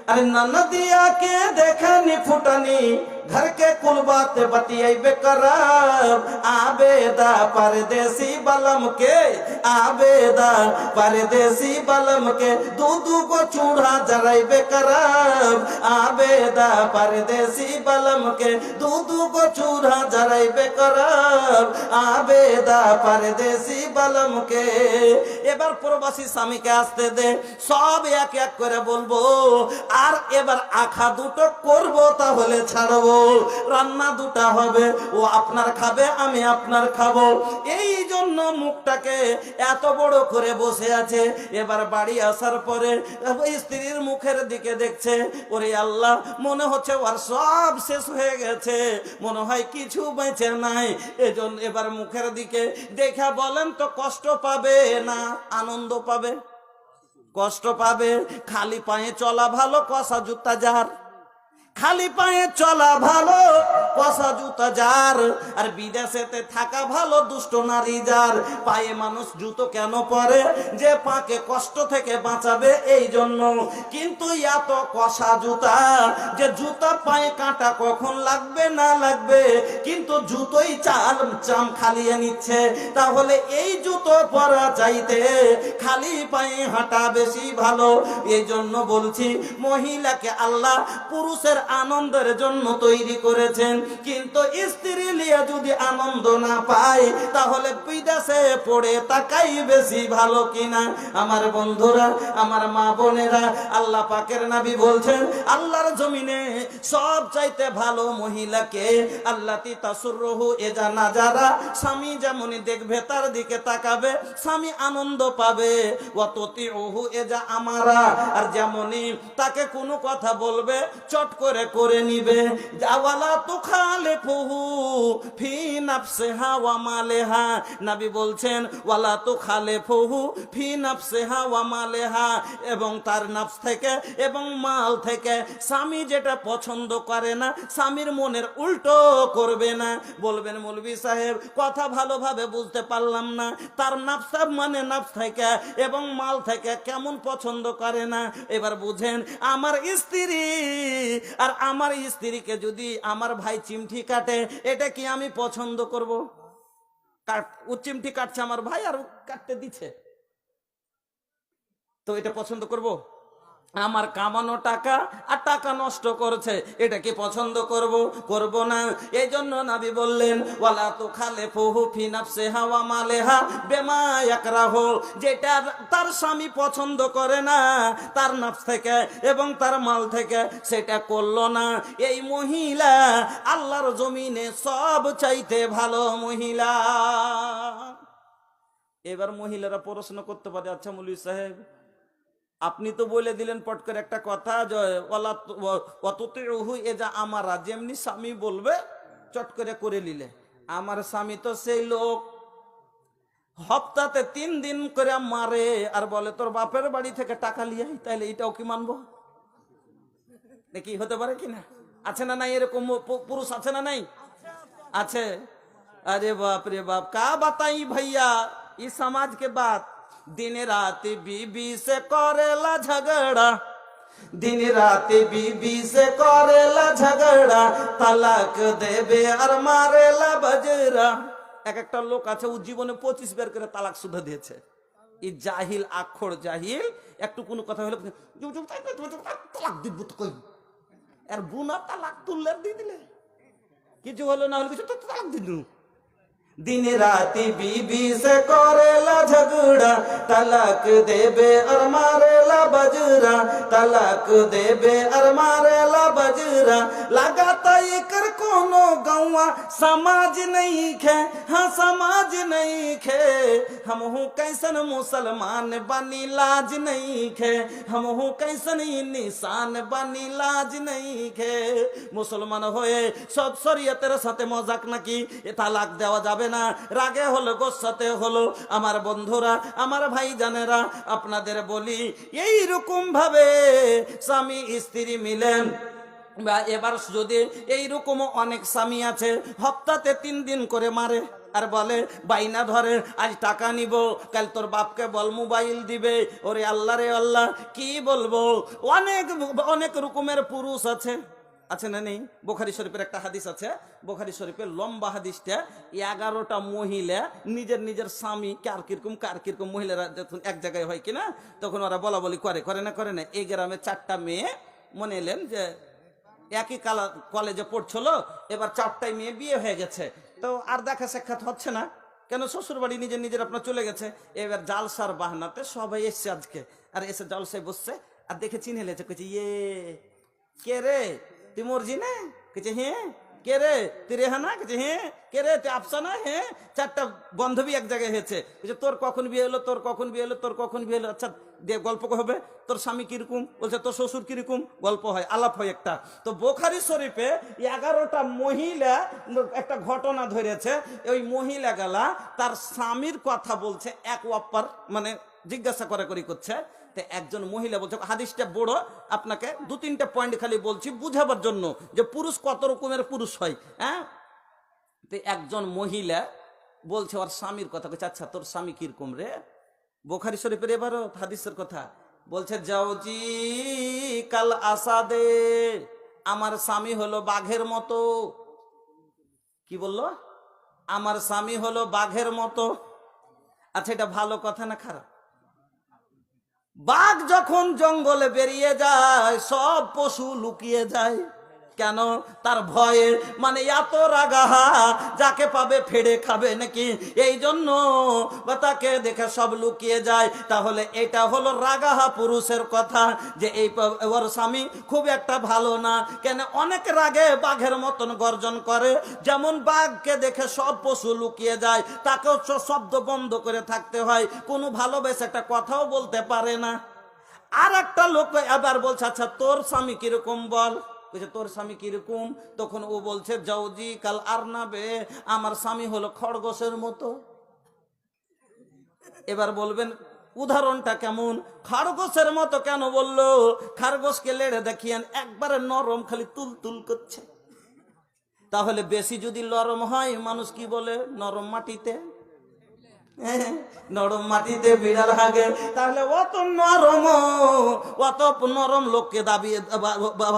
अरे ननदिया के देखनी फुटनी, घर के कुल बात बतियाई बेकरार, आबेदा परदेसी बलम के, आबेदा परदेसी बलम के, दूधू को चूड़ा जराई बेकरार, आबेदा परदेसी बलम के, दूधू को चूड़ा जराई बेकरार, आबेदा परदेसी बलम के। এবার প্রবাসী স্বামীকে আসতে দে, সব এক এক করে বলবো, আর এবার আখা দুটো করব তাহলে ছাড়বো, রান্না দুটা হবে, ও আপনার খাবে আমি আপনার খাবো। এই জন্য মুখটাকে এত বড় করে বসে আছে। এবার বাড়ি আসার পরে স্ত্রীর মুখের দিকে দেখছে, ওরে আল্লাহ মনে হচ্ছে ওর সব শেষ হয়ে গেছে, মনে হয় কিছু বেঁচে নাই। এজন্য এবার মুখের দিকে দেখা বলেন তো কষ্ট পাবে না আনন্দ পাবে? কষ্ট পাবে। খালি পায়ে চলা ভালো কষা জুতা যার, খালি পায়ে চলা ভালো কষা জুতা যার, আর বিদেশেতে থাকা ভালো দুষ্ট নারী যার। পায়ে মানুষ জুতো কেন পরে? যে পাকে কষ্ট থেকে বাঁচাবে এই জন্য। কিন্তু এত কষা জুতা যে জুতা পায়ে কাঁটা কখন লাগবে না লাগবে, কিন্তু জুতোই চাম খালিয়ে নিচ্ছে। তাহলে এই জুতো পরা চাইতে খালি পায়ে হাঁটা বেশি ভালো। এই জন্য বলছি মহিলাকে আল্লাহ পুরুষের আনন্দের জন্য তৈরি করেছেন, কিন্তু স্ত্রী লিয়ে যদি আনন্দ না পায় তাহলে বিদেশে পড়ে তাকাই বেশি ভালো কিনা। আমার বন্ধুরা, আমার মা বোনেরা, আল্লাহ পাকের নবী বলছেন আল্লাহর জমিনে সব চাইতে ভালো মহিলাকে আল্লাতি তাসুররহু এজা নাজারা, স্বামী যেমনই দেখবে তার দিকে তাকাবে স্বামী আনন্দ পাবে। ওয়াতুতিউহু এজা আমারা, আর যেমনই তাকে কোনো কথা বলবে চট করে নিবে। ওয়ালা তুখালিফুহু ফি নাফসিহা ওয়া মালিহা, নবী বলছেন ওয়ালা তুখালিফুহু ফি নাফসিহা ওয়া মালিহা, এবং তার নফস থেকে এবং মাল থেকে স্বামী যেটা পছন্দ করে না স্বামীর মনের উল্টো করবে না। বলবেন মৌলভী সাহেব কথা ভালোভাবে বুঝতে পারলাম না, তার নফস মানে নফস থেকে এবং মাল থেকে কেমন পছন্দ করে না। এবার বুঝেন, আমার স্ত্রী আর আমার স্ত্রীকে যদি আমার ভাই চিমটি কাটে, এটা কি আমি পছন্দ করব? ও চিমটি কাটছে আমার ভাই আর কাটতে দিচ্ছে, তো এটা পছন্দ করব? আমার কামানো টাকা আর টাকা নষ্ট করছে, এটা কি পছন্দ করব? করব না। এই জন্য নবী বললেন ওয়ালা তুখালিফুহু ফি নাফসিহা ওয়া মালিহা বিমা ইয়াকরাহু, যেটা তার স্বামী পছন্দ করে না তার নফস থেকে এবং তার মাল থেকে, সেটা করলো না। এই মহিলা আল্লাহর জমিনে সব চাইতে ভালো মহিলা। এবার মহিলারা প্রশ্ন করতে পারে, আচ্ছা মৌলভী সাহেব আপনি তো বলে দিলেন পট করে একটা কথা, ওয়াতুতিউহু এজা আমারা, যেমনি স্বামী বলবে চট করে নিলে। আমার স্বামী তো সেই লোক হপ্তাতে 3 দিন করে মারে আর বলে তোর বাপের বাড়ি থেকে টাকা লিয়ে আই, তাইলে এটাও কি মানবো? দেখি হতে পারে কিনা? আছে না নাই এরকম পুরুষ? আছে না নাই? আছে। अरे बाप रे बाप, का बताई भैया इस समाज के बात। दिन रात बीबी से करेला झगड़ा, दिन रात बीबी से करेला झगड़ा, তালাক দেবে আর মারেলা বজরা। এক একটা লোক আছে ও জীবনে 25 বার করে তালাক শুধু দিয়েছে। এই জাহিল, আখর জাহিল, একটু কোনো কথা হলে তালাক দিব তো কই, আর বুনা তালাক তুললে দিয়ে দিলে, কিছু হলো না হলো কিছু তো তালাক দিল। दिन रात बीबी से करेला झगड़ा, तलाक देबे और मारेला बजरा, तलाक देबे और मारेला बजरा। लगाता कर कोनो गौवा समाज नहीं खे, हाँ समाज नहीं खे। हम हूँ कैसन मुसलमान बनी लाज नहीं खे, हम हूँ कैसन निशान बनी लाज नहीं खे। मुसलमान होए सब शरीयतेर साथे मजाक नाकी, ए तालाक देवा जाबे না, রাগে হলো গোসাতে হলো। আমার বন্ধুরা, আমার ভাই জানেরা, আপনাদের বলি এই রকম ভাবে স্বামী স্ত্রী মিলেন বা এবার যদি এইরকম অনেক স্বামী আছে হপ্তাতে 3 দিন করে মারে আর বলে বাইনা ধরে, আজ টাকা নিব, কাল তোর বাপকে বল মোবাইল দিবে। ওরে আল্লাহ রে আল্লাহ, কি বলবো, অনেক অনেক রকমের পুরুষ আছে, আছে না নেই? বুখারী শরীফের একটা হাদিস আছে, বুখারী শরীফের লম্বা হাদিসটা, 11টা মহিলা নিজের নিজের স্বামী কার কিরকম মহিলারা যখন এক জায়গায় হয় কিনা তখন ওরা বলা বলি করে না। এই গ্রামে 4টা মেয়ে মনে এলেন যে একই কলেজে পড়ছিল, এবার 4টাই মেয়ে বিয়ে হয়ে গেছে, তো আর দেখা সাক্ষাৎ হচ্ছে না, কেন শ্বশুর বাড়ি নিজের আপনার চলে গেছে। এবার জালসার বাহানাতে সবাই এসছে আজকে, আর এসে জলসায় বসছে, আর দেখে চিনে লেছে, কইছে ইয়ে কে রে তুই মরজি না, কেছে হ্যাঁ কে রে তুই রেহানা, কেছে হ্যাঁ কে রে তুই আফসানা, হ্যাঁ। 4টা বান্ধবী এক জায়গায় হয়েছে, বলছে তোর কখন বিয়ে হলো, তোর কখন বিয়ে হলো, তোর কখন বিয়ে হলো, আচ্ছা দিয়ে গল্প হবে, তোর স্বামী কিরকম, বলছে তোর শ্বশুর কিরকম, গল্প হয়, আলাপ হয় একটা। তো বুখারী শরীফে 11টা মহিলা একটা ঘটনা ধরেছে, ওই মহিলা গেলা তার স্বামীর কথা বলছে, এক ওয়াপ্পার মানে জিজ্ঞাসা করছে। তো একজন মহিলা বলছে, হাদিসটা বড়, আপনাকে 2-3টা পয়েন্ট খালি বলছি বুঝাবার জন্য যে পুরুষ কত রকমের পুরুষ হয়। হ্যাঁ, তো একজন মহিলা বলছে ওর স্বামীর কথা, বলছে আচ্ছা তোর স্বামী কিরকম রে। বুখারী শরীফের এবারও হাদিসের কথা বলছে, যাওজি কাল আসাদে, আমার স্বামী হলো বাঘের মতো। কি বললো? আমার স্বামী হলো বাঘের মতো। আচ্ছা এটা ভালো কথা না খারাপ? বাঘ যখন জঙ্গলে বেরিয়ে যায় সব পশু লুকিয়ে যায়, কেন? তার ভয়ে, মানে এত রাগাহা যাকে পাবে ফেড়ে খাবে নাকি, এই জন্য বা তাকে দেখে সব লুকিয়ে যায়। তাহলে এটা হলো রাগাহা পুরুষের কথা, যে এই ওর স্বামী খুব একটা ভালো না, কেন অনেক রাগে বাঘের মতন গর্জন করে। যেমন বাঘকে দেখে সব পশু লুকিয়ে যায়, তাকেও শব্দ বন্ধ করে থাকতে হয়, কোনো ভালোবেসে একটা কথাও বলতে পারে না। আর একটা লোক আবার বলছে আচ্ছা তোর স্বামী কিরকম বল, তোর স্বামী কিরকম, তখন ও বলছে যাওজি কাল আরনাবে, আমার স্বামী হলো খরগোশের মতো। এবার বলবেন উদাহরণটা কেমন? খরগোশের মতো কেন বললো? খরগোশকে লেড়ে দেখিয়েন একবারে নরম, খালি তুল করছে। তাহলে বেশি যদি নরম হয়, মানুষ কি বলে নরম মাটিতে, নরম মাটিতে বিড়াল হাগে, তাহলে অত নরম লোককে দাবি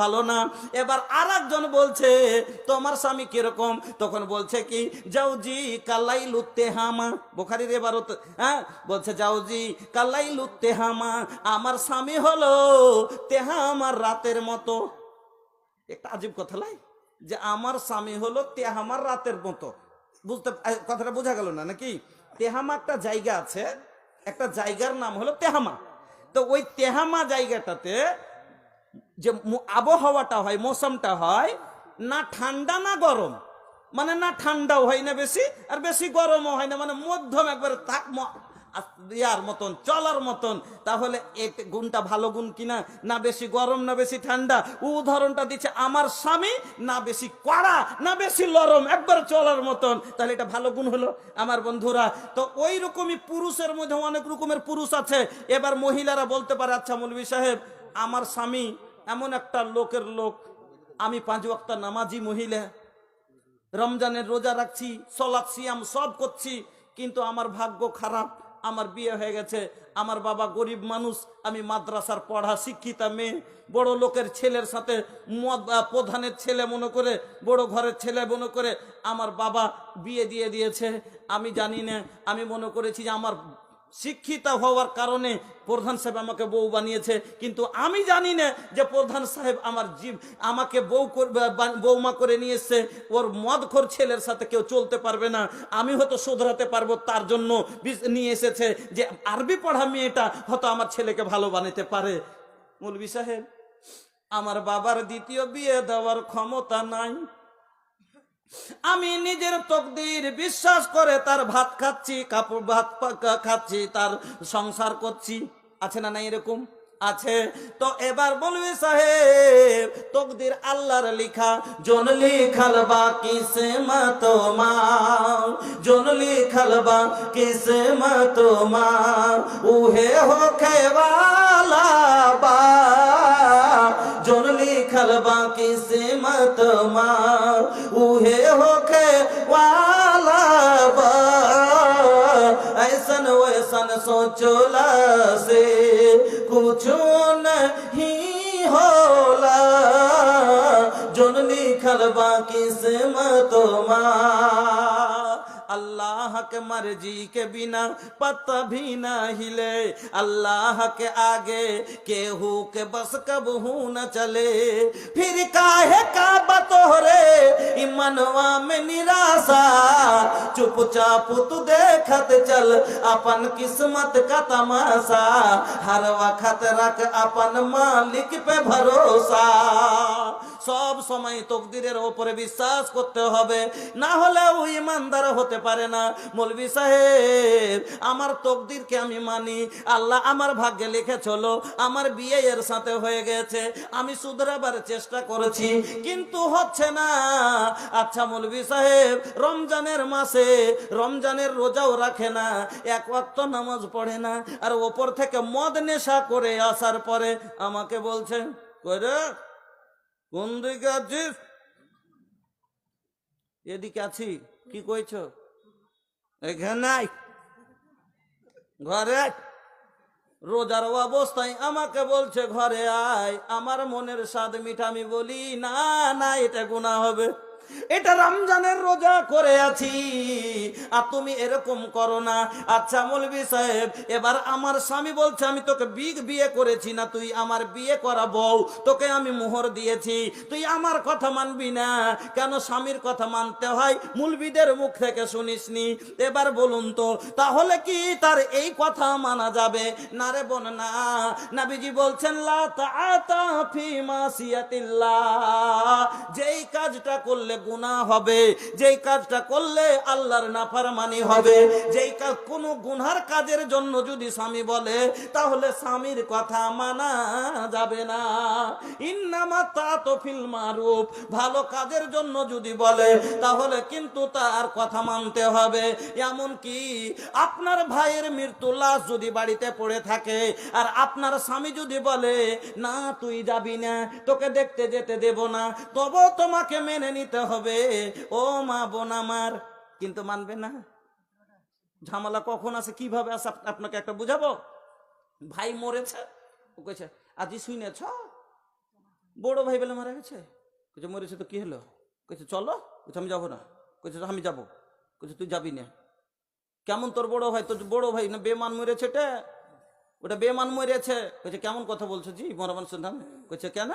ভালো না। এবার আর একজন বলছে তোমার স্বামী কিরকম, তখন বলছে কি যাওজি কালাই লুত্তে হামা। বুখারীর এবারও হ্যাঁ বলছে যাওজি কালাই লুত্তে হামা, আমার স্বামী হলো তেহামার রাতের মতো। একটা আজীব কথা লাই, যে আমার স্বামী হলো তেহামার রাতের মতো। বুঝতে কথাটা বোঝা গেল না নাকি? তেহামা একটা জায়গা আছে, একটা জায়গার নাম হলো তেহামা। তো ওই তেহামা জায়গাটাতে যে আবহাওয়াটা হয়, মৌসুমটা হয় না ঠান্ডা না গরম, মানে না ঠান্ডাও হয় না বেশি আর বেশি গরমও হয় না, মানে মধ্যম একবারে ইয়ার মতন, চলার মতন। তাহলে এই গুণটা ভালো গুণ কিনা? না বেশি গরম না বেশি ঠান্ডা। উদাহরণটা দিচ্ছে আমার স্বামী না বেশি কড়া না বেশি নরম, একবার চলার মতন, তাহলে এটা ভালো গুণ হলো আমার বন্ধুরা। তো ওই রকমই পুরুষের মধ্যে অনেক রকমের পুরুষ আছে। এবার মহিলারা বলতে পারে আচ্ছা মৌলভী সাহেব, আমার স্বামী এমন একটা লোকের লোক, আমি 5 ওয়াক্ত নামাজি মহিলা, রমজানের রোজা রাখছি, সালাত সিয়াম সব করছি, কিন্তু আমার ভাগ্য খারাপ, আমার বিয়ে হয়ে গেছে, আমার বাবা গরিব মানুষ, আমি মাদ্রাসার পড়া শিক্ষিতা মেয়ে, বড় লোকের ছেলের সাথে প্রধানের ছেলে মনে করে, বড় ঘরের ছেলে মনে করে আমার বাবা বিয়ে দিয়ে দিয়েছে। আমি জানি না, আমি মনে করেছি যে আমার শিক্ষিতা হওয়ার কারণে প্রধান সাহেব আমাকে বউ বানিয়েছে, কিন্তু আমি জানি না যে প্রধান সাহেব আমাকে বৌমা করে নিয়ে এসছে। ওর মদখোর ছেলের সাথে কেউ চলতে পারবে না, আমি হয়তো শোধরাতে পারবো, তার জন্য নিয়ে এসেছে যে আরবি পড়া মেয়েটা হয়তো আমার ছেলেকে ভালো বানাতে পারে। মৌলভী সাহেব, আমার বাবার দ্বিতীয় বিয়ে দেওয়ার ক্ষমতা নাই। আমি নিজের তকদির বিশ্বাস করে তার ভাত খাচ্ছি, কাপড় ভাত খাচ্ছি, তার সংসার করছি। আছে না নাই এরকম? আছে। তো এবার মৌলভী সাহেব, তকদির আল্লাহর লিখা, জন লিখাল বা কিসমত মা, জন লিখাল বা কিসমত মা, উহে হোকে वाला बा, জন লিখাল বা কিসমত মা, उहे होके वाला बा, ऐसन वैसन सोचला से कुछ नहीं होला, জন लिखल बा किस्मत मा, अल्लाह के मर्जी के बिना पत्ता भी न हिले, अल्लाह के आगे केहू के बस कबहू न चले, फिर काहे का बतोरे मनवा में निराशा, चुपचाप तू देखत चल अपन किस्मत का तमाशा, हर वक्त रख अपन मालिक पे भरोसा। सब समय तकदीरेर উপরে বিশ্বাস করতে হবে, না হলে ওই ইমানদার হতে পারে না। মৌলভী সাহেব, আমার তকদীরকে আমি মানি, আল্লাহ আমার ভাগ্যে লিখেছিল আমার বিয়ে এর সাথে হয়ে গেছে, আমি শুধরাবার চেষ্টা করেছি কিন্তু হচ্ছে না। আচ্ছা মৌলভী সাহেব, রমজানের মাসে রমজানের রোজাও রাখে না, এক ওয়াক্ত নামাজ পড়ে না, আর ওপর থেকে মদ নেশা করে আসার পরে আমাকে বলছে, কইরে কোন দিকে আছিস? এদিকে আছি। কি কইছ? এখানে ঘরে। রোজার অবস্থায় আমাকে বলছে ঘরে আয়, আমার মনের স্বাদ মিঠা। আমি বলি না না, এটা গুনাহ হবে, এটা রমজানের রোজা করে আছি, আর তুমি এরকম করো না। আচ্ছা মৌলভী সাহেব, এবার আমার স্বামী বলছে আমি তোকে বিয়ে করেছি না, তুই আমার বিয়ে করা বউ, তোকে আমি মোহর দিয়েছি, তুই আমার কথা মানবি না কেন? স্বামীর কথা মানতে হয়, মৌলভীদের মুখ থেকে শুনিসনি। এবার বলুন তো, তাহলে কি তার এই কথা মানা যাবে? না রে বোন না। নবীজি বলছেন লা তাআতা ফি মাসিয়াতিল্লাহ, যেই কাজটা করলে গুনাহ হবে, যেই কাজটা করলে আল্লাহর নাফরমানি হবে, যেই কাজ কোন গুনার কাজের জন্য যদি স্বামী বলে তাহলে স্বামীর কথা মানা যাবে না। ইন্নামা তাতু ফিল মারুফ, ভালো কাজের জন্য যদি বলে তাহলে কিন্তু তার কথা মানতে হবে। এমন কি আপনার ভাইয়ের মৃত্যু লাশ যদি বাড়িতে পড়ে থাকে আর আপনার স্বামী যদি বলে না তুই যাবি না, তোকে দেখতে যেতে দেব না, তবু তোমাকে মেনে নিতে হবে, ও মা বোন আমার, কিন্তু মানবে না। ঝামেলা কখন আছে কিভাবে আছে আপনাকে একটা বুঝাবো। ভাই মরেছে, ও কইছে আজি শুনেছ বড় ভাই বলে মারা গেছে, কইছে মরেছে তো কি হলো, কইছে চলো, কইছে আমি যাবো না, কইছে আমি যাবো, কইছে তুই যাবি না। কেমন তোর বড় ভাই? তোর বড় ভাই না বেমান মরেছে, ওটা বেমান মরেছে। কইছে কেমন কথা বলছো জি মরামান শুনতাম। কইছে কেন?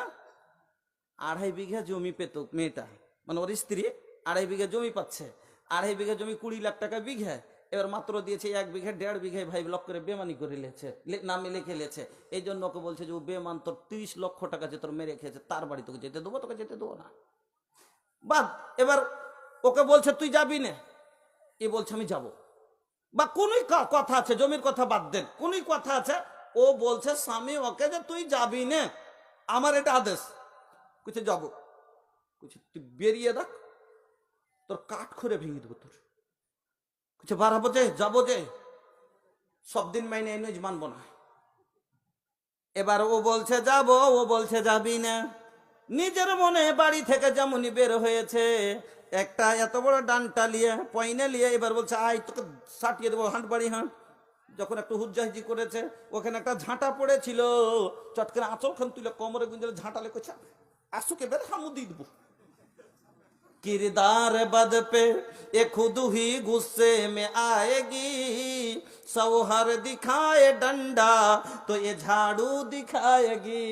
2.5 বিঘা জমি পেত মেয়েটা, মানে ওর স্ত্রী 2.5 বিঘা জমি পাচ্ছে, 2.5 বিঘা জমি 20 লাখ টাকা বিঘা, এবার মাত্র দিয়েছে 1 বিঘা 1.5 বিঘায় ভাই ব্লক করে বেমানি করে লেছে, নামে লিখে লেছে। এই জন্য ওকে বলছে যে ও বেমান, তোর 30 লক্ষ টাকা যে তোর মেরে খেয়েছে তার বাড়ি তোকে যেতে দেবো, তোকে যেতে দেবো না। বাদ। এবার ওকে বলছে তুই যাবি না, এ বলছে আমি যাবো। বা কোনই কথা আছে, জমির কথা বাদ দেন, কোনই কথা আছে, ও বলছে স্বামী ওকে যে তুই যাবি না, আমার এটা আদেশ। কইছে যাবো। কইছে তুই বেরিয়ে দেখ, তোর কাঠ করে ভেঙে দেবো তোর। কইছে বাড়াবো যে, যাবো যে, সব দিন মাইনে এনে মানবো না। এবার ও বলছে যাবো, ও বলছে যাবি না। নিজের মনে বাড়ি থেকে যেমনই বের হয়েছে, একটা এত বড় ডান্টা লিয়ে পয়না লিয়ে এবার বলছে আয় তোকে সাটিয়ে দেবো, হাঁট বাড়ি হাঁট, যখন একটু হুজ্জাহিজি করেছে, ওখানে একটা ঝাঁটা পড়েছিল, চটকানে আঁচলখান তুলে কোমরে গুঞ্জলে ঝাঁটালে কইছে আসুকে বের হামু দিয়ে দেবো। किरदार बद पे ये खुद ही गुस्से में आएगी, सौहर दिखाए डंडा तो ये झाड़ू दिखाएगी।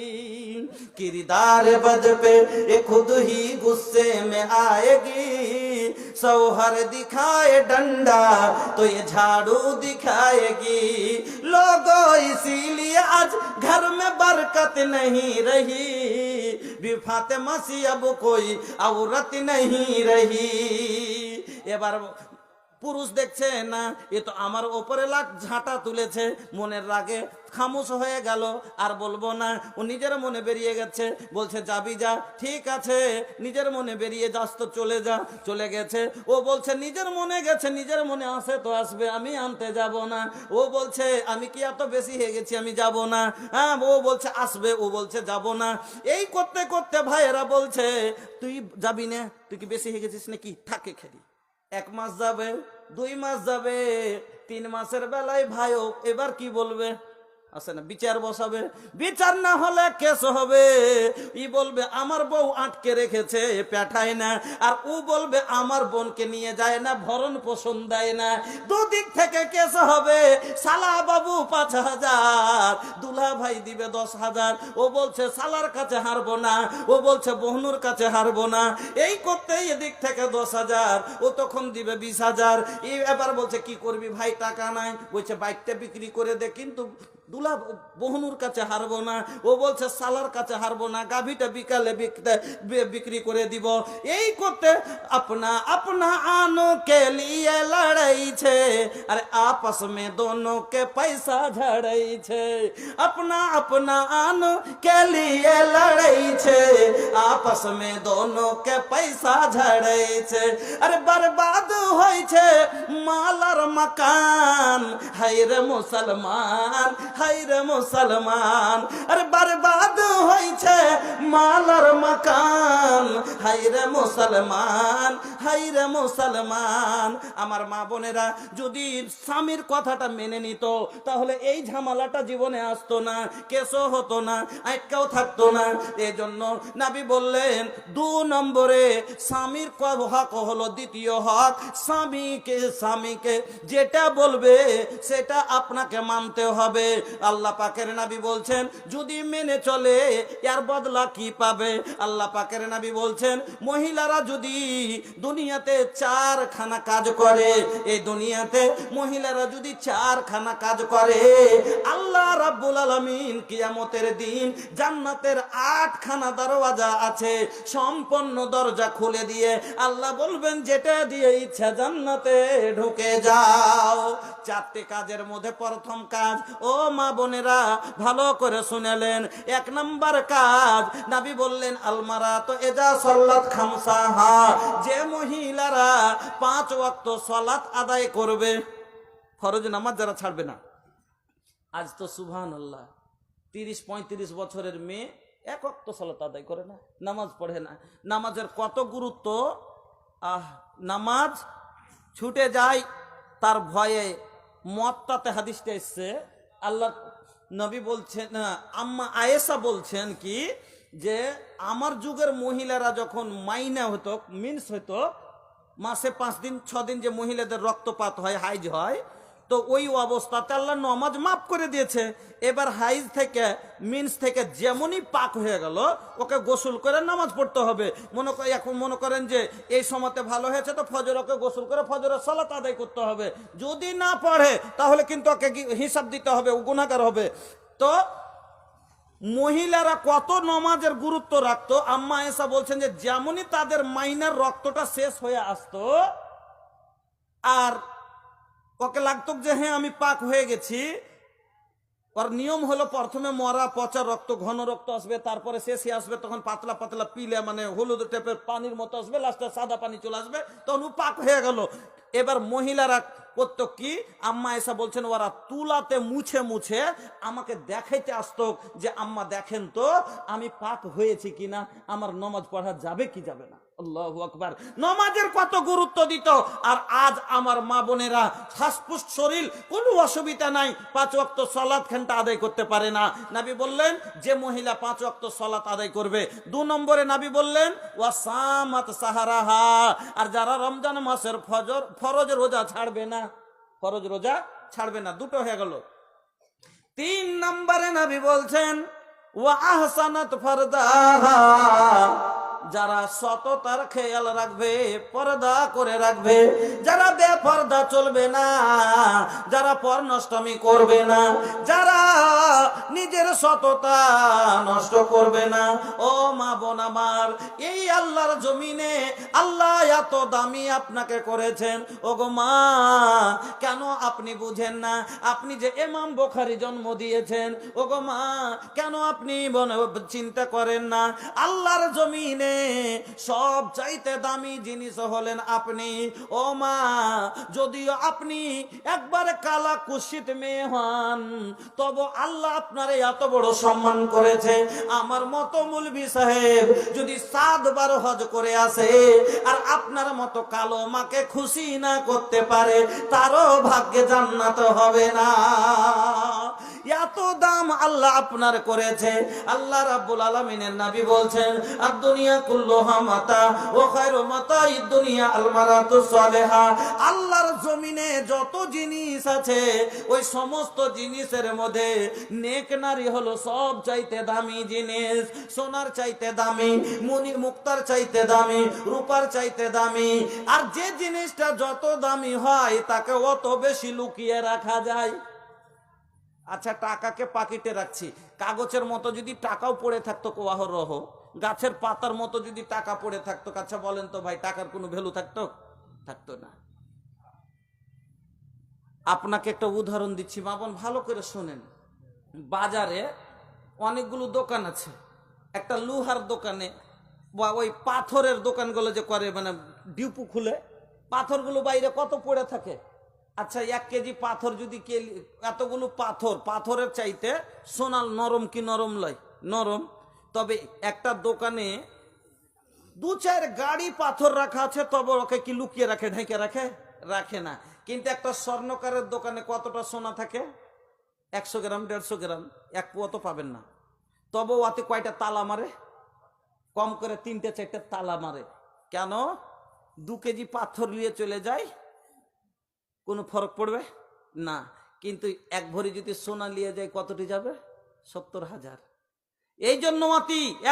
किरदार बद पे ये खुद ही गुस्से में आएगी, सौहर दिखाए डंडा तो ये झाड़ू दिखाएगी। लोगों इसीलिए आज घर में बरकत नहीं रही, बेफातिमा सी अब कोई औरत नहीं रही। এবার পুরুষ দেখছে না, এ তো আমার ওপরে লাট ঝাঁটা তুলেছে, মনের রাগে খামোশ হয়ে গেল, আর বলবো না। ও নিজের মনে বেরিয়ে গেছে, বলছে যাবি যা, ঠিক আছে নিজের মনে বেরিয়ে যাস তো চলে যা। চলে গেছে, ও বলছে নিজের মনে গেছে, নিজের মনে আসে তো আসবে, আমি আনতে যাব না। ও বলছে আমি কি এত বেশি হয়ে গেছি, আমি যাব না। হ্যাঁ, ও বলছে আসবে, ও বলছে যাব না। এই করতে করতে ভাইয়েরা বলছে তুই যাবি না, তুই কি বেশি হয়ে গেছিস নাকি, থাকে খেলি। 1 মাস যাবে, 2 মাস যাবে, 3 মাসের বেলায় ভাইও এবার কি বলবে, আছে না বিচার বসাবে। বিচার না হলে কেস হবে। ই বলবে আমার বউ আটকে রেখেছে, পেঠায় না, আর ও বলবে আমার বোনকে নিয়ে যায় না, ভরণ পোষণ দেয় না। দুদিক থেকে কেস হবে। সালা বাবু 5000, দুলা ভাই দিবে 10,000। ও বলছে সালার কাছে হারবো না, ও বলছে বহনুর কাছে হারবো না। এই করতে এদিক থেকে 10,000, ও তখন দিবে 20,000। এবার বলছে কি করবি ভাই, টাকা নাই। বলছে বাইকটা বিক্রি করে দে, কিন্তু দুলা বহনুর কাছে হারবো না। ও বলছে সালার কাছে হারবো না, গাভীটা বিকালে বিক্রি করে দিব। এই করতে अपना अपना आनो के लिए लड़ाई छे, अरे आपस में दोनों के पैसा झड़ाई छे। अपना अपना आनो के लिए लड़ाई छे, आपस में दोनों के पैसा झड़ाई छे। अरे बर्बाद होई छे मालर मकान, हाय रे मुसलमान, हाय रे मुसलमान। अरे बर्बाद होई छे मालर मकान, हाय रे मुसलमान, हाय रे मुसलमान। আমার মা বোনেরা যদি স্বামীর কথাটা মেনে নিত, তাহলে এই ঝামেলাটা জীবনে আসতো না, কেসও হতো না, আটকাও থাকতো না। এই জন্য নবী বললেন 2 নম্বরে স্বামীর হক হলো দ্বিতীয় হক, স্বামীকে যেটা বলবে সেটা আপনাকে মানতে হবে। আল্লাহ পাকের নবী বলছেন যদি মেনে চলে এর বদলা কি পাবে। আল্লাহ পাকের নবী বলছেন মহিলারা যদি দুনিয়াতে 4 খানা কাজ করে, এই দুনিয়াতে মহিলারা যদি 4 খানা কাজ করে, আল্লাহ রাব্বুল আলামিন কিয়ামতের দিন জান্নাতের 8 খানা দরওয়াজা আছে, সম্পূর্ণ দরজা খুলে দিয়ে আল্লাহ বলবেন যেটা দিয়ে ইচ্ছা জান্নাতে ঢুকে যাও। 4টে কাজের মধ্যে প্রথম কাজ, ও মা বোনেরা ভালো করে শুনেলেন, 1 নম্বর কাজ নবী বললেন আলমারাতু ইজা সাল্লাত খামসাহা, যে মহিলারা 5 ওয়াক্ত সালাত আদায় করবে, ফরজ নামাজ যারা ছাড়বে না। আজ তো সুবহানাল্লাহ 30-35 বছরের মেয়ে 1 ওয়াক্ত সালাত আদায় করে না, নামাজ পড়ে না। নামাজের কত গুরুত্ব, নামাজ ছুটে যায় তার ভয়ে। মুয়াত্তাতে হাদিসটা এসছে, আল্লাহ নবী বলছেন, আম্মা আয়েশা বলছেন কি যে আমার যুগের মহিলারা যখন মাইনা হতো, মিন্স হতো, মাসে 5 দিন 6 দিন যে মহিলাদের রক্তপাত হয়, হাইজ হয়, তো ওই অবস্থাতে আল্লাহ নামাজ মাফ করে দিয়েছে। এবার হাইজ থেকে মিন্স থেকে যেমনই পাক হয়ে গেল, ওকে গোসল করে নামাজ পড়তে হবে। এখন মনে করেন যে এই সময়তে ভালো হয়েছে তো ফজর, ওকে গোসল করে ফজরের সালাত আদায় করতে হবে। যদি না পড়ে তাহলে কিন্তু ওকে হিসাব দিতে হবে, ও গুনাহগার হবে। তো মহিলারা কত নামাজের গুরুত্ব রাখতো, আম্মা আয়েশা বলছেন যে যেমনই তাদের মাইনার রক্তটা শেষ হয়ে আসতো, আর ওকে লাগতো যে হ্যাঁ আমি পাক হয়ে গেছি, ওর নিয়ম হলো প্রথমে মরা পচা রক্ত, ঘন রক্ত আসবে, তারপরে শেষে আসবে তখন পাতলা পাতলা পিলে, মানে হলুদ টাইপের পানির মতো আসবে, লাস্টে সাদা পানি চলে আসবে, তখন ও পাক হয়ে গেল। এবার মহিলারা করতো কি, আম্মা আয়েশা বলছেন ওরা তুলাতে মুছে মুছে আমাকে দেখাইতে আসতো যে আম্মা দেখেন তো আমি পাক হয়েছি কিনা, আমার নামাজ পড়া যাবে কি যাবে না। আল্লাহু আকবার। নমাজের কত গুরুত্ব দিত, আর আজ আমার মা বোনেরা হাসপুষ্ট শরীর, কোনো অসুবিধা নাই, 5 ওয়াক্ত সালাত খানটা আদায় করতে পারে না। নবী বললেন যে মহিলা 5 ওয়াক্ত সালাত আদায় করবে। 2 নম্বরে নবী বললেন ওয়াসামাত সাহারাহা, আর যারা রমজান মাসের ফরজ রোজা ছাড়বে না, ফরজ রোজা ছাড়বে না। দুটো হয়ে গেল। 3 নম্বরে নবী বলছেন ওয়া আহসানাত ফারদাহা, যারা সততার খেয়াল রাখবে, পর্দা করে রাখবে, যারা বেপর্দা চলবে না, যারা পরনষ্টমী করবে না, যারা নিজের সততা নষ্ট করবে না। ও মা বোন আমার, এই আল্লাহর জমিনে আল্লাহ এত দামি আপনাকে করেছেন। ও গো মা, কেন আপনি বুঝেন না? আপনি যে ইমাম বুখারী জন্ম দিয়েছেন, ও গো মা, কেন আপনি চিন্তা করেন না? আল্লাহর জমিনে সব চাইতে দামি জিনিস হলেন আপনি। ও মা, যদিও আপনি একবারে কালা কুৎসিত মেয়ে হন, তবু আল্লাহ আপনার এত বড় সম্মান করেছে। আমার মতো মৌলভী সাহেব যদি 7 বার হজ করে আসে, আর আপনার মতো কালো মাকে খুশি না করতে পারে, তারও ভাগ্যে জান্নাত হবে না। এত দাম আল্লাহ আপনার করেছে। আল্লাহ রাব্বুল আলামিনের নবী বলছেন আর দুনিয়া কুল্লুহা মাতা ওয়া খায়রু মাতাইদ দুনিয়া আল মারাতুস সালিহা। আল্লাহর জমিনে যত জিনিস আছে, ওই সমস্ত জিনিসের মধ্যে নেক নারী হলো সব চাইতে দামি জিনিস। সোনার চাইতে দামি, মুনি মুক্তার চাইতে দামি, রূপার চাইতে দামি। আর যে জিনিসটা যত দামি হয়, তাকে অত বেশি লুকিয়ে রাখা যায়। আচ্ছা, টাকাকে পাকিটে রাখছি, কাগজের মতো যদি টাকাও পড়ে থাকতো কোয়াহরহ, গাছের পাতার মতো যদি টাকা পড়ে থাকতো, আচ্ছা বলেন তো ভাই, টাকার কোনো ভ্যালু থাকতো? থাকতো না। আপনাকে একটা উদাহরণ দিচ্ছি মা বোন, ভালো করে শোনেন। বাজারে অনেকগুলো দোকান আছে। একটা লোহার দোকানে বা ওই পাথরের দোকানগুলো যে করে, মানে ডিপু খুলে পাথরগুলো বাইরে কত পড়ে থাকে। আচ্ছা, 1 কেজি পাথর যদি এতগুলো পাথরের চাইতে সোনাল নরম কি নরম লয়? নরম। তবে একটা দোকানে 2-4 গাড়ি পাথর রাখা আছে, তবে ওকে কি লুকিয়ে রাখে, ঢেকে রাখে? রাখে না। কিন্তু একটা স্বর্ণকারের দোকানে কতটা সোনা থাকে? 100 গ্রাম, 150 গ্রাম, 1 পোয়া তো পাবেন না। তবে ওতে কয়টা তালা মারে? কম করে 3-4টা তালা মারে। কেন? 2 কেজি পাথর নিয়ে চলে যায়, কোনো ফরক পড়বে না। কিন্তু 1 ভরি যদি সোনা নিয়ে যায়, কতটি যাবে? 70,000। এই জন্য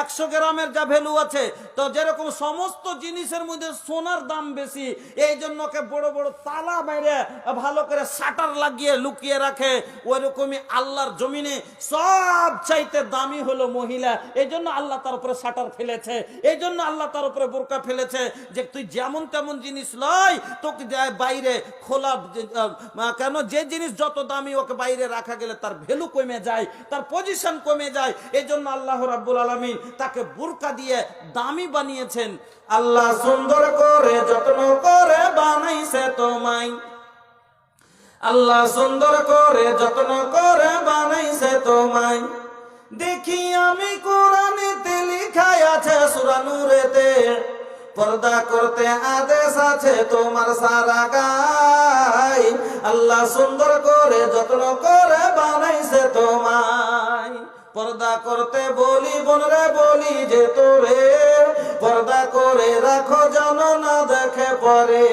100 গ্রামের যা ভ্যালু আছে, তো যেরকম সমস্ত জিনিসের মধ্যে সোনার দাম বেশি, এই জন্য বড় বড় তালা মেরে ভালো করে শাটার লাগিয়ে লুকিয়ে রাখে। ওই রকমই আল্লাহর জমিনে সব চাইতে দামি হলো মহিলা। এই জন্য আল্লাহ তার উপরে শাটার ফেলেছে, এই জন্য আল্লাহ তার উপরে বোরকা ফেলেছে, যে তুই যেমন তেমন জিনিস লয়, তোকে বাইরে খোলা। কেন? যে জিনিস যত দামি, ওকে বাইরে রাখা গেলে তার ভ্যালু কমে যায়, তার পজিশন কমে যায়। এই জন্য আল্লাহ রাব্বুল আলামিন তাকে বোরকা দিয়ে দামি বানিয়েছেন। আল্লাহ সুন্দর করে যত্ন করে বানাইছে তোমায়, আল্লাহ সুন্দর করে যত্ন করে বানাইছে তোমায়। দেখি আমি কোরআনেতে লেখা আছে সূরা নূরেতে, পর্দা করতে আদেশ আছে তোমার সারা গায়। আল্লাহ সুন্দর করে যত্ন করে বানাইছে তোমায়। পর্দা করতে বলি বোনরে, বলি যে তোরে, পর্দা করে রাখো যেন না দেখে পরে।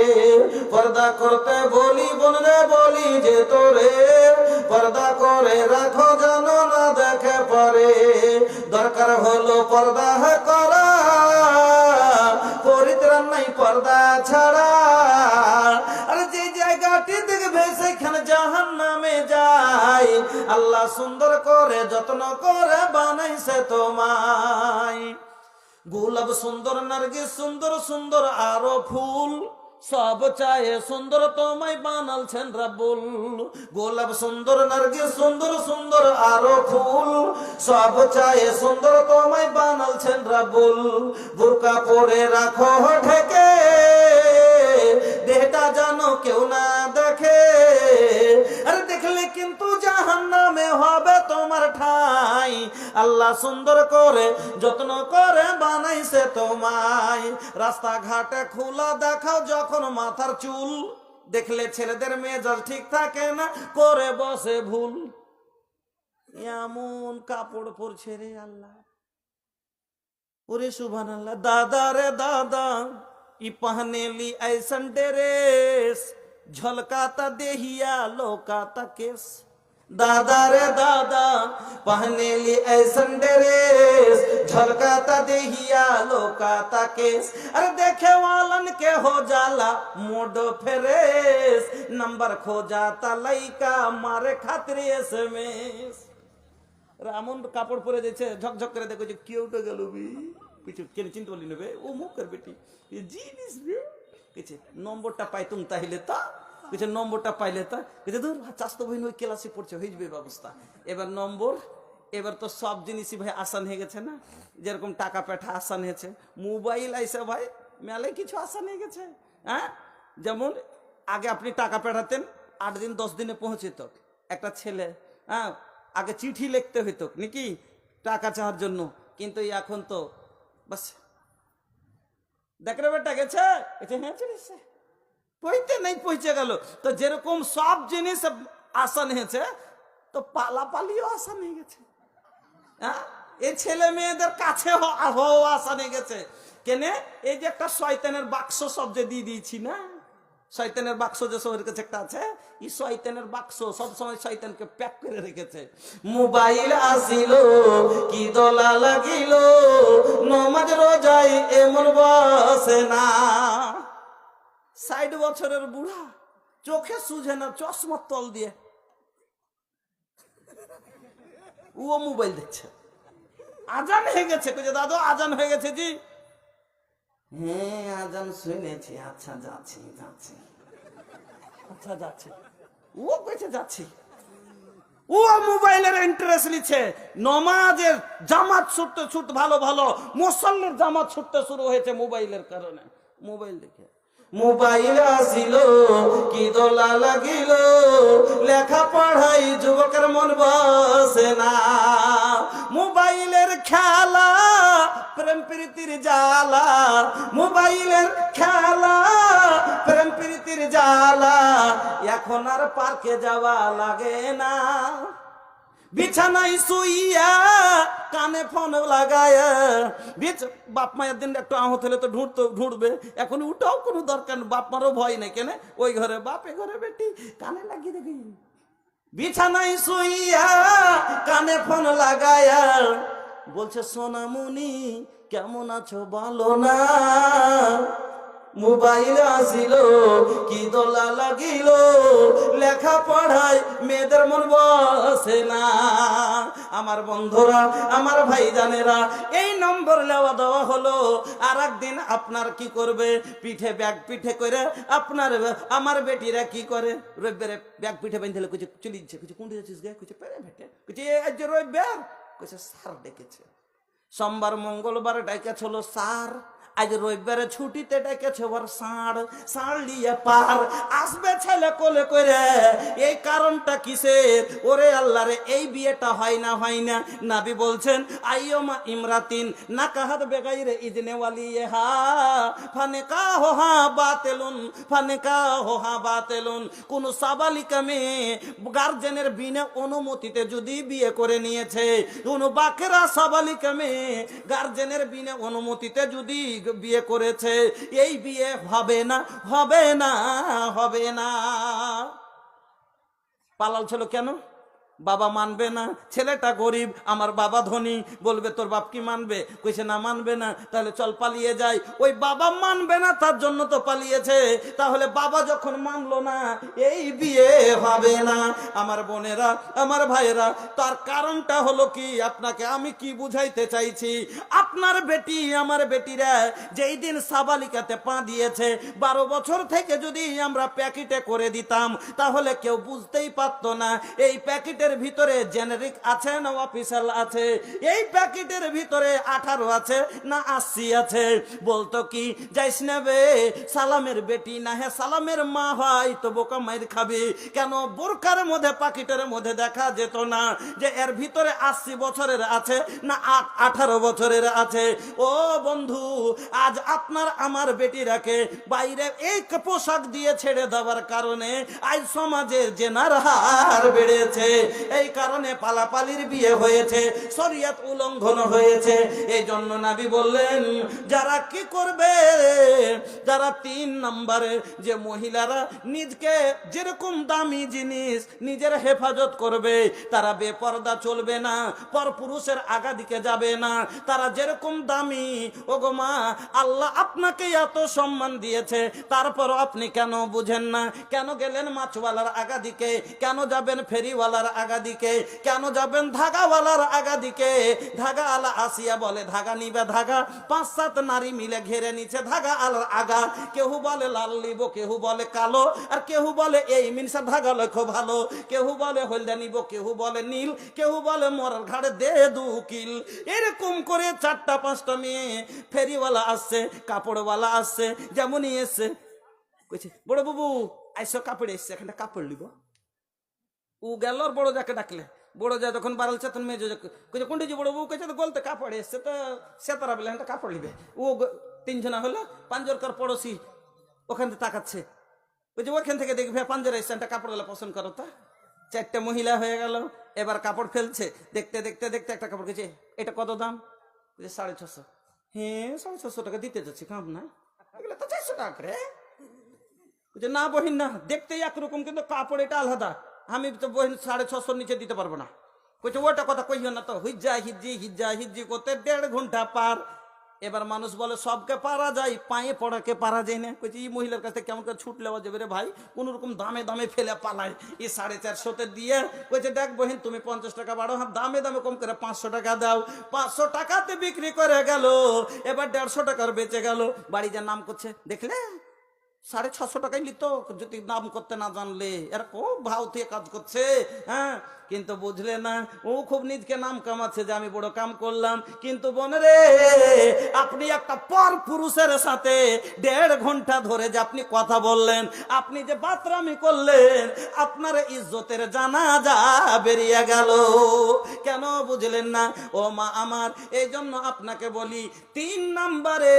পর্দা করতে বলি বোনরে, বলি যে তোরে, পর্দা করে রাখো যেন না দেখে পরে। দরকার হলো পর্দা করা, পরিত্রাণ নাই পর্দা ছাড়া। আর যে জায়গাটি দেখবে সেখানে জাহান্নামে যায়। আল্লাহ সুন্দর করে যত্ন করে বানাইছে তোমায়। গোলাপ সুন্দর, নার্গিস সুন্দর, সুন্দর আরো ফুল, সব চায় সুন্দর তোমায় বানালছেন রাব্বুল। গোলাপ সুন্দর, নার্গিস সুন্দর, সুন্দর আরো ফুল, সব চায় সুন্দর তোমায় বানালছেন রাব্বুল। বোরকা পরে রাখো ঢেকে, দেহটা যেন কেউ না দেখে। আর দেখলে কিন্তু জাহান জাহান্নামে হবে তোমার ঠাই। আল্লাহ সুন্দর করে যত্ন করে বানাইছে তোমায়। রাস্তাঘাটে খোলা দেখাও যখন মাথার চুল, দেখলে ছেলেদের মেজাজ ঠিক থাকে না, করে বসে ভুল। এমন কাপড় পরছে রে আল্লাহ, ওরে সুবহানাল্লাহ। দাদা রে দাদা ই पहने ली ऐसन ड्रेस, झलकाता देहिया लोकाता केस। दादा रे दादा पहने ली ऐसन ड्रेस, झलकाता देहिया लोकाता केस। अरे देखे वालन के हो जाला मोड फ्रेश, नंबर खो जाता लइका मारे खातिर एसएमएस। রামন কাপড় পরে যাচ্ছে, ঝকঝক করে দেখো যে কেউ তো গেল কিছু কেন চিন্তা করলি নেবে ও মুখ কর বেটি জিনিস কিছু নম্বরটা পাইতুম তাহলে তা কিছু নম্বরটা পাইলে তা কিছু দূর চাস্তো বহিন ওই ক্লাসে পড়ছে হয়ে যাবে ব্যবস্থা। এবার নম্বর, এবার তো সব জিনিসই ভাই আসান হয়ে গেছে না, যেরকম টাকা পাঠা আসান হয়েছে, মোবাইল আইসে ভাই মেলায় কিছু আসান হয়ে গেছে। হ্যাঁ, যেমন আগে আপনি টাকা পাঠাতেন 8 দিন 10 দিনে পৌঁছেত একটা ছেলে, হ্যাঁ আগে চিঠি লিখতে হইতো নাকি টাকা চাওয়ার জন্য, কিন্তু এখন তো বাস দেখরে বেটা গেছে হ্যাঁ চলেছে পৌঁছতে নেই পৌঁছে গেল। তো যেরকম সব জিনিস আসান হয়েছে তো পালাপালিও আসান হয়ে গেছে। হ্যাঁ, এই ছেলে মেয়েদের কাছে হওয়া আসান হয়ে গেছে। কেনে এই যে একটা শয়তানের বাক্স সব যে দিয়ে দিয়েছি না, শয়তানের বাক্স যে সবার কাছে একটা আছে, এই শয়তানের বাক্স সবসময় শয়তানকে প্যাক করে রেখেছে। মোবাইল আসিল কি দোলা লাগিল, নমাজ রোজাই এমন বসে না। 60 বছরের বুড়া, চোখে সুঝে না, চশমার তল দিয়ে ও মোবাইল দেখছে। আজান হয়ে গেছে, দাদু আজান হয়ে গেছে জি। হ্যাঁ আজান শুনেছি, আচ্ছা যাচ্ছি যাচ্ছি, আচ্ছা যাচ্ছি। ও কইছে যাচ্ছি, ও মোবাইলের ইন্টারেস্ট নিচ্ছে। নমাজের জামাত ছুটতে ছুট ভালো ভালো মুসল্লির জামাত ছুটতে শুরু হয়েছে মোবাইলের কারণে। মোবাইল দেখে মোবাইল আসিল কি দোলা লাগিল, লেখা পড়াই যুবকের মন বসে না। মোবাইলের খেলা প্রেম প্রীতির জালা, মোবাইলের খেলা প্রেম প্রীতির জালা, এখন আর পার্কে যাওয়া লাগে না। বিছানায় শুইয়া কানে ফোন লাগায়, বাপ মায়ের দিন একটু আহত হলে তো ঢুঁড়বে, এখন উঠাও কোনো দরকার, বাপ মারও ভয় নেই। কেন ওই ঘরে বাপ এ ঘরে বেটি, কানে লাগিয়ে দেখি। বিছানায় শুইয়া কানে ফোন লাগায় বলছে সোনামণি কেমন আছো বলো না। মোবাইল আসিল কি দোলা লাগিল, লেখা পড়ায় মেয়েদের মন বসে না। আমার বন্ধুরা, আমার ভাইজানেরা, এই নম্বর লেওয়া দেওয়া হলো। আর একদিন আপনার কি করবে, পিঠে ব্যাগ পিঠে করে আপনার আমার বেটিরা কি করে, রবিবারে ব্যাগ পিঠে বেঁধে কিছু চলিয়েছে, কিছু কোন যাচ্ছিস গে, কিছু পেরে ভেটে, কিছু আজ রবিবার, কিছু সার ডেকেছে। সোমবার মঙ্গলবার ডেকেছিল সার, আজ রবিবারে ছুটিতে ডেকেছে ওর ষাঁড়। ষাঁড় নিয়ে পার আসবে ছেলে কোলে করে, এই কারণটা কিসের? ওরে আল্লাহ রে, এই বিয়েটা হয় না হয় না। নাবি বলছেন আইয়মা ইমরাতিন নাকাহাত বেগাইরে ইজনে ওয়ালিহা ফানিকাহুহা বাতিলুন, ফানিকাহুহা বাতিলুন। কোন সাবালিকা মেয়ে গার্জেনের বিনা অনুমতিতে যদি বিয়ে করে নিয়েছে, কোন বাকেরা সাবালিকা মেয়ে গার্জেনের বিনা অনুমতিতে যদি বিয়ে করেছে, এই বিয়ে হবে না, হবে না, হবে না। পালাল ছিল কেন? বাবা মানবে না, ছেলেটা গরিব, আমার বাবা ধনী, বলবে তোর বাপ কি মানবে? কইছে না মানবে না, তাহলে চল পালিয়ে যাই। ওই বাবা মানবে না, তার জন্য তো পালিয়েছে। তাহলে বাবা যখন মানলো না, এই বিয়ে হবে না। আমার বোনেরা, আমার ভাইয়েরা, তার কারণটা হলো কি? আপনাকে আমি কি বুঝাইতে চাইছি, আপনার বেটি আমার বেটিরা যেই দিন সাবালিকাতে পা দিয়েছে, 12 বছর থেকে যদি আমরা প্যাকেটে করে দিতাম, তাহলে কেউ বুঝতেই পারতো না। এই প্যাকেটে প্যাকেটের ভিতরে জেনেরিক আছে না অফিসিয়াল আছে, এই প্যাকেটের ভিতরে 18 আছে না 80 আছে। বলতো কি, যাইস না বে, সালামের বেটি না হে সালামের মা হয় তো বোকা মাইর খাবি। কেন বোরকার মধ্যে প্যাকেটের মধ্যে দেখা যেত না যে এর ভিতরে 80 বছরের আছে না 18 বছরের আছে? ও বন্ধু, আজ আপনার আমার বেটিরাকে বাইরে এই পোশাক দিয়ে ছেড়ে দেওয়ার কারণে আজ সমাজে জেনার হার বেড়েছে। এই কারণে পালাপালির বিয়ে হয়েছে, শরিয়ত উল্লঙ্ঘন হয়েছে। এই জন্য নবী বললেন, যারা কি করবে, যারা 3 নম্বরে যে মহিলারা নিজকে যেরকম দামি জিনিস নিজের হেফাজত করবে, তারা বেপরদা চলবে না, পরপুরুষের আগা দিকে যাবে না। তারা যেরকম দামি, ওগো মা, আল্লাহ আপনাকে এত সম্মান দিয়েছে, তারপর আপনি কেন বুঝেন না? কেন গেলেন মাছওয়ালার আগা দিকে? কেন যাবেন ফেরিওয়ালার আগা দিকে? কেন যাবেন ধাগাওয়ালার আগা দিকে? ধাগা আলা আসিয়া বলে ধাগা নিবে ধাগা, 5-7 নারী মিলে ঘেরে নিচ্ছে ধাগা আলার আগা। কেউ বলে লাল নিব, কেউ বলে কালো, আর কেউ বলে এই মিনসা ধাগা লক্ষ্য ভালো, কেউ বলে হলদা নিব, কেউ বলে নীল, কেউ বলে মরার ঘাড়ে দে 2 কিল। এরকম করে 4টা-5টা মেয়ে, ফেরিওয়ালা আসছে, কাপড়ওয়ালা আসছে, যেমনই এসছে কইছে, বড় বাবু আইসো, কাপড় এসছে, এখানটা কাপড় নিব। ও গেল আর বড় যাকে ডাকলে, বড় যা যখন বাড়ালছে তখন মেয়ে কইছে, কোনটি যে বড় বউ? কইছে তো গলতে কাপড় এসছে, তো সেতারা বলে এখানটা কাপড় নিবে। ও 3 জনা হলো, পাঞ্জরকার পড়োশি ওখান থেকে তাকাচ্ছে, কইছে ওখান থেকে দেখবে পাঞ্জরে এসছে, একটা কাপড় গুলো পছন্দ করো। তা 4টে মহিলা হয়ে গেল, এবার কাপড় ফেলছে, দেখতে দেখতে দেখতে একটা কাপড় কইছে, এটা কত দাম? 650। হ্যাঁ, 650 টাকা দিতে যাচ্ছি, কাম না, এগুলো তো 400 টাকা রে। না বহিন না, দেখতেই একরকম, কিন্তু কাপড় এটা আলাদা, আমি তো বহিন 650 নিচে দিতে পারবো না। কইছে ওটা কথা কইও না তো, হিজ্জা হিজ্জি করতে 1.5 ঘন্টা পার। এবার মানুষ বলে সবকে পারা যায়, পায়ে পড়াকে পারা যায় না। কইছে এই মহিলার কাছে কেমন করে ছুট লেওয়া যাবে রে ভাই, কোন রকম দামে দামে ফেলে পালায়। এই 450 দিয়ে কইছে, দেখ বহিন তুমি 50 টাকা বাড়ো, হ্যাঁ দামে দামে কম করে 500 টাকা দাও। 500 টাকাতে বিক্রি করে গেল, এবার 150 টাকার বেঁচে গেল। বাড়ি যা নাম করছে, দেখলে 650 টাকাই নিত যদি নাম করতে না জানলে। এরা খুব ভাও দিয়ে কাজ করছে, হ্যাঁ, কিন্তু বুঝলে না, ও খুব নিজকে নাম কামাচ্ছে যে আমি বড় কাম করলাম। কিন্তু বোন রে, আপনি একটা পর পুরুষের সাথে 1.5 ঘন্টা ধরে যে আপনি কথা বললেন, আপনি যে বাতরামি করলেন, আপনার ইজ্জতের জানাজা বেরিয়ে গেল। কেন বুঝলেন না? ও মা আমার, এই জন্য আপনাকে বলি, 3 নম্বরে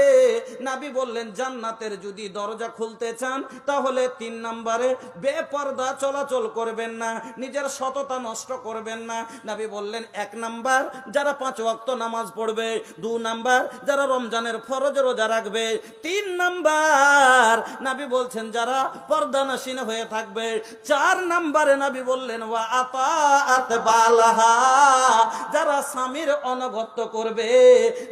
নবী বললেন, জান্নাতের যদি দরজা খুলতে চান তাহলে 3 নম্বরে বেপরদা চলাচল করবেন না, নিজের সততা নষ্ট করবেন না। নবী বললেন, 1 নাম্বার যারা 5 ওয়াক্ত নামাজ পড়বে, 2 নাম্বার যারা রমজানের ফরজ রোজা রাখবে, 3 নাম্বার নবী বলছেন যারা পর্দানশীন হয়ে থাকবে, 4 নাম্বারে নবী বললেন ওয়া আতাআত বালাহা, যারা স্বামীর অনুগত্য করবে,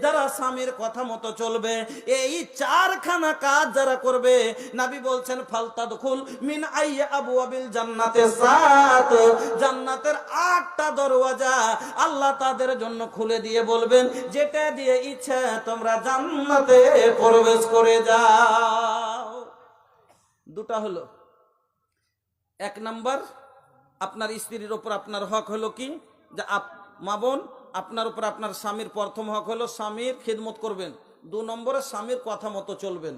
যারা স্বামীর কথা মতো চলবে। এই 4খানা কাজ যারা করবে, নবী বলছেন ফালতাদখুল মিন আইয়া আবওয়াবিল জান্নাতে সাত, জান্নাতের 8টা দরওয়াজা আল্লাহ তাদের জন্য খুলে দিয়ে বলবেন, যেটা দিয়ে ইচ্ছা তোমরা জান্নাতে প্রবেশ করে যাও। 2টা হলো। 1 নাম্বার, আপনার স্ত্রীর উপর আপনার হক হলো কি, যে মা বোন, আপনার উপর আপনার স্বামীর প্রথম হক হলো স্বামীর খিদমত করবেন। 2 নম্বরে স্বামীর কথা মতো চলবেন।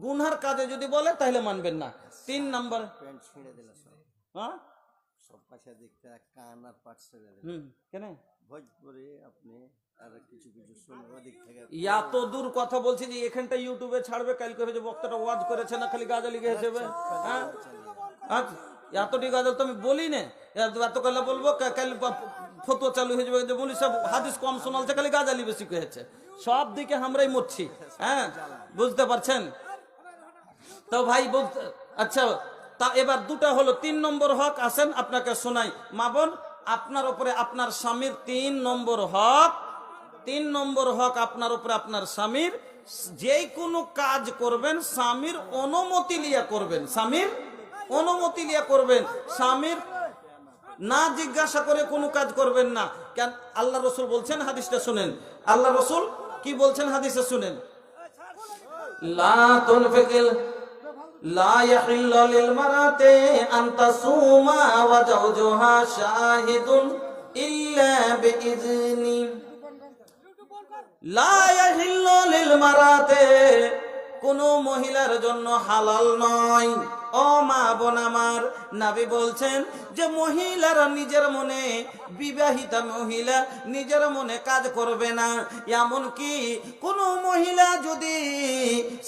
গুনহার কাজে যদি বলে তাহলে মানবেন না। 3 নম্বর, হ্যাঁ সব পাশে দেখতে কান আর পাট ছেড়ে দেন। কেন ভোজপুরি আপনি আর কিছু কিছু শুনবো দিক থেকে এত দূর কথা বলছি যে এখানটা ইউটিউবে ছাড়বে, কালকে হয়ে যে বক্তাটা ওয়াজ করেছে না, খালি গাজালি গেছে। হ্যাঁ, এতটি গাজাল তো আমি বলি না, এত কালে বলবো কাল ফতোয়া চালু হয়ে যাবে যে বলি সব হাদিস কম শোনালছে, খালি গাজালি বেশি হয়েছে। সব দিকে আমরাই মরছি, হ্যাঁ, বুঝতে পারছেন তো ভাই? আচ্ছা, তা এবার 2টা হলো। 3 নম্বর হক আসেন আপনাকে শোনাই। মা বোন, আপনার উপরে আপনার স্বামীর 3 নম্বর হক, 3 নম্বর হক আপনার উপরে আপনার স্বামীর, যে কোনো কাজ করবেন স্বামীর অনুমতি লিয়া করবেন, স্বামীর অনুমতি লিয়া করবেন। স্বামীর না জিজ্ঞাসা করে কোনো কাজ করবেন না। কেন? আল্লাহ রসুল বলছেন, হাদিসটা শুনেন, আল্লাহ রসুল কি বলছেন হাদিসে শুনেন, লা তুনফিকুল লা ইয়াহিল্লু লিল মারাতি আন তাসুমা ওয়া যাওজুহা শাহিদুন ইল্লা বিইজনি। লা ইয়াহিল্লু লিল মারাতি, কোন মহিলার জন্য হালাল নয়। ও মা বোন আমার, নবী বলছেন যে মহিলারা নিজের মনে, বিবাহিতা মহিলা নিজের মনে কাজ করবে না। এমনকি কোন মহিলা যদি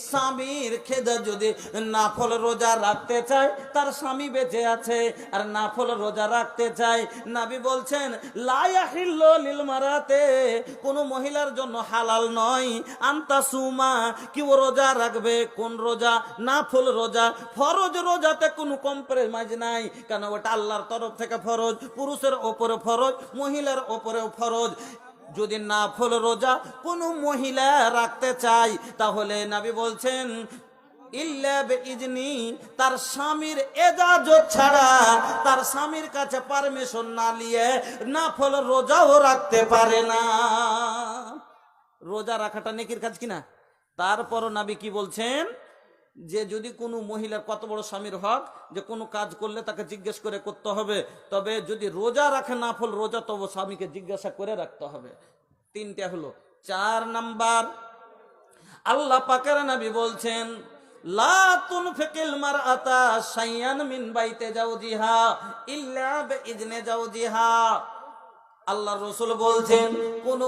স্বামীর খেদা যদি নাফল রোজা রাখতে চায়, তার স্বামী বেঁচে আছে আর নাফল রোজা রাখতে চায়, নবী বলছেন লা ইয়াহিল্লু লিল মারাতে, কোন মহিলার জন্য হালাল নয় আনতা সুমা, কি ও রোজা রাখবে। কোন রোজা? নাফল রোজা। ফরজ রোজাতে কোনো কম্প্রোমাইজ নাই, কারণ ওটা আল্লাহর তরফ থেকে ফরজ, পুরুষের ওপরে ফরজ, মহিলার ওপরেও ফরজ। যদি নাফল রোজা কোনো মহিলা রাখতে চায়, তাহলে নবী বলছেন ইল্লা বিইজনি, তার স্বামীর এজাজত ছাড়া, তার স্বামীর কাছে পারমিশন না নিয়ে নাফল রোজাও রাখতে পারে না। রোজা রাখাটা নেকির কাজ কিনা? তারপরও নবী কি বলছেন, যে যদি কোনো মহিলার কত বড় স্বামীর হক, যে কোনো কাজ করলে তাকে জিজ্ঞেস করে করতে হবে, তবে যদি রোজা রাখে নাফল রোজা, তবে স্বামীকে জিজ্ঞাসা করে রাখতে হবে। তিনটা হলো। 4 নাম্বার, আল্লাহ পাকের নবী বলছেন লা তুনফিকিল মারআতা শাইয়ান মিন বাইতে জাওজিহা ইল্লা বিইজনি জাওজিহা। আল্লাহর রাসূল বলছেন কোন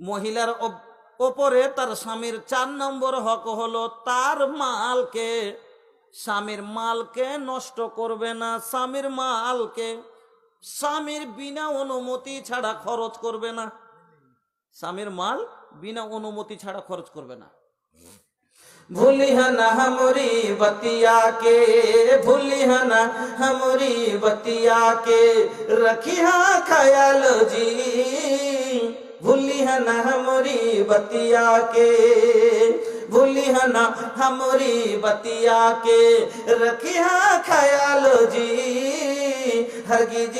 মহিলার ওপরে তার স্বামীর 4 নম্বর হক হলো তার মালকে, স্বামীর মালকে নষ্ট করবে না। স্বামীর মালকে স্বামীর বিনা অনুমতি ছাড়া খরচ করবে না। স্বামীর মাল বিনা অনুমতি ছাড়া খরচ করবে না। ভুলিহানা हमरी बतिया के, भूलिहाना हमरी बतिया के, रखिया ख्याल जी, भूलिहाना हमरी बतिया के, भूलिहाना हमरी बतिया के, रखिया ख्याल जी, हरगिज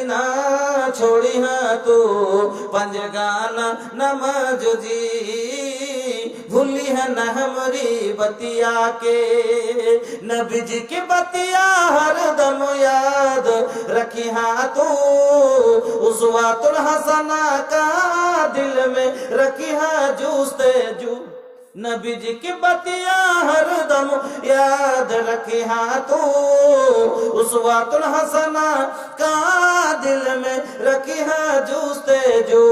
ना छोड़िया तू पंजगाना नमाज जी, भूलिहाना हमरी बतिया के। नबी जी की बतिया हर दम याद रखिया तू, उसवातुल हसना का दिल में रखिया जूस्ते जू। नबी जी की बतिया हर दम याद रखिया तू, उसवातुल हसना का दिल में रखिया जूस्ते जू।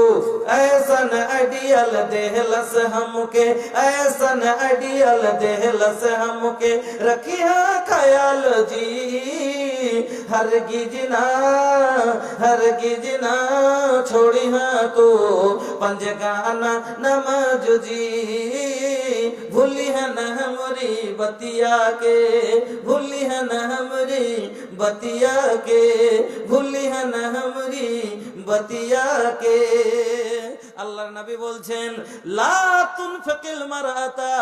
ऐसन आइडियल देहलस हमके, ऐसन आइडियल देहलस हमके, रखिया ख्याल जी, हरगिज ना छोड़िया तू पंजगाना नमाज जी, भूलिहाना हमरी बतिया के, भूलिहाना हमरी बतिया के, भूलिहाना हमरी बतिया के। আল্লাহর নবী বলছেন লা তুনফিকিল মারআতা,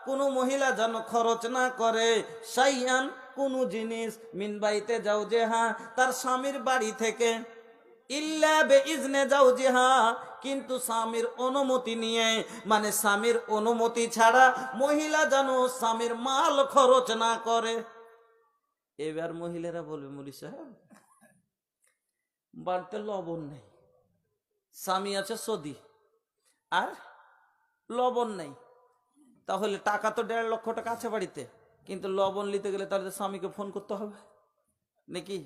কোন মহিলা যেন খরচ না করে, শাইআন কোন জিনিস, মিন বাইতে জাওজিহা তার স্বামীর বাড়ি থেকে, ইল্লা বিইজনি জাওজিহা কিন্তু স্বামীর অনুমতি নিয়ে, মানে স্বামীর অনুমতি ছাড়া মহিলা যেন স্বামীর মাল খরচ না করে। এবার মহিলারা বলবে মৌলী সাহেব বাড়িতে লবণ নেই, স্বামী আছে সৌদি আর লবণ নেই, তাহলে টাকা তো 1.5 লক্ষ টাকা আছে বাড়িতে, কিন্তু লবণ নিতে গেলে তাহলে স্বামীকে ফোন করতে হবে নাকি?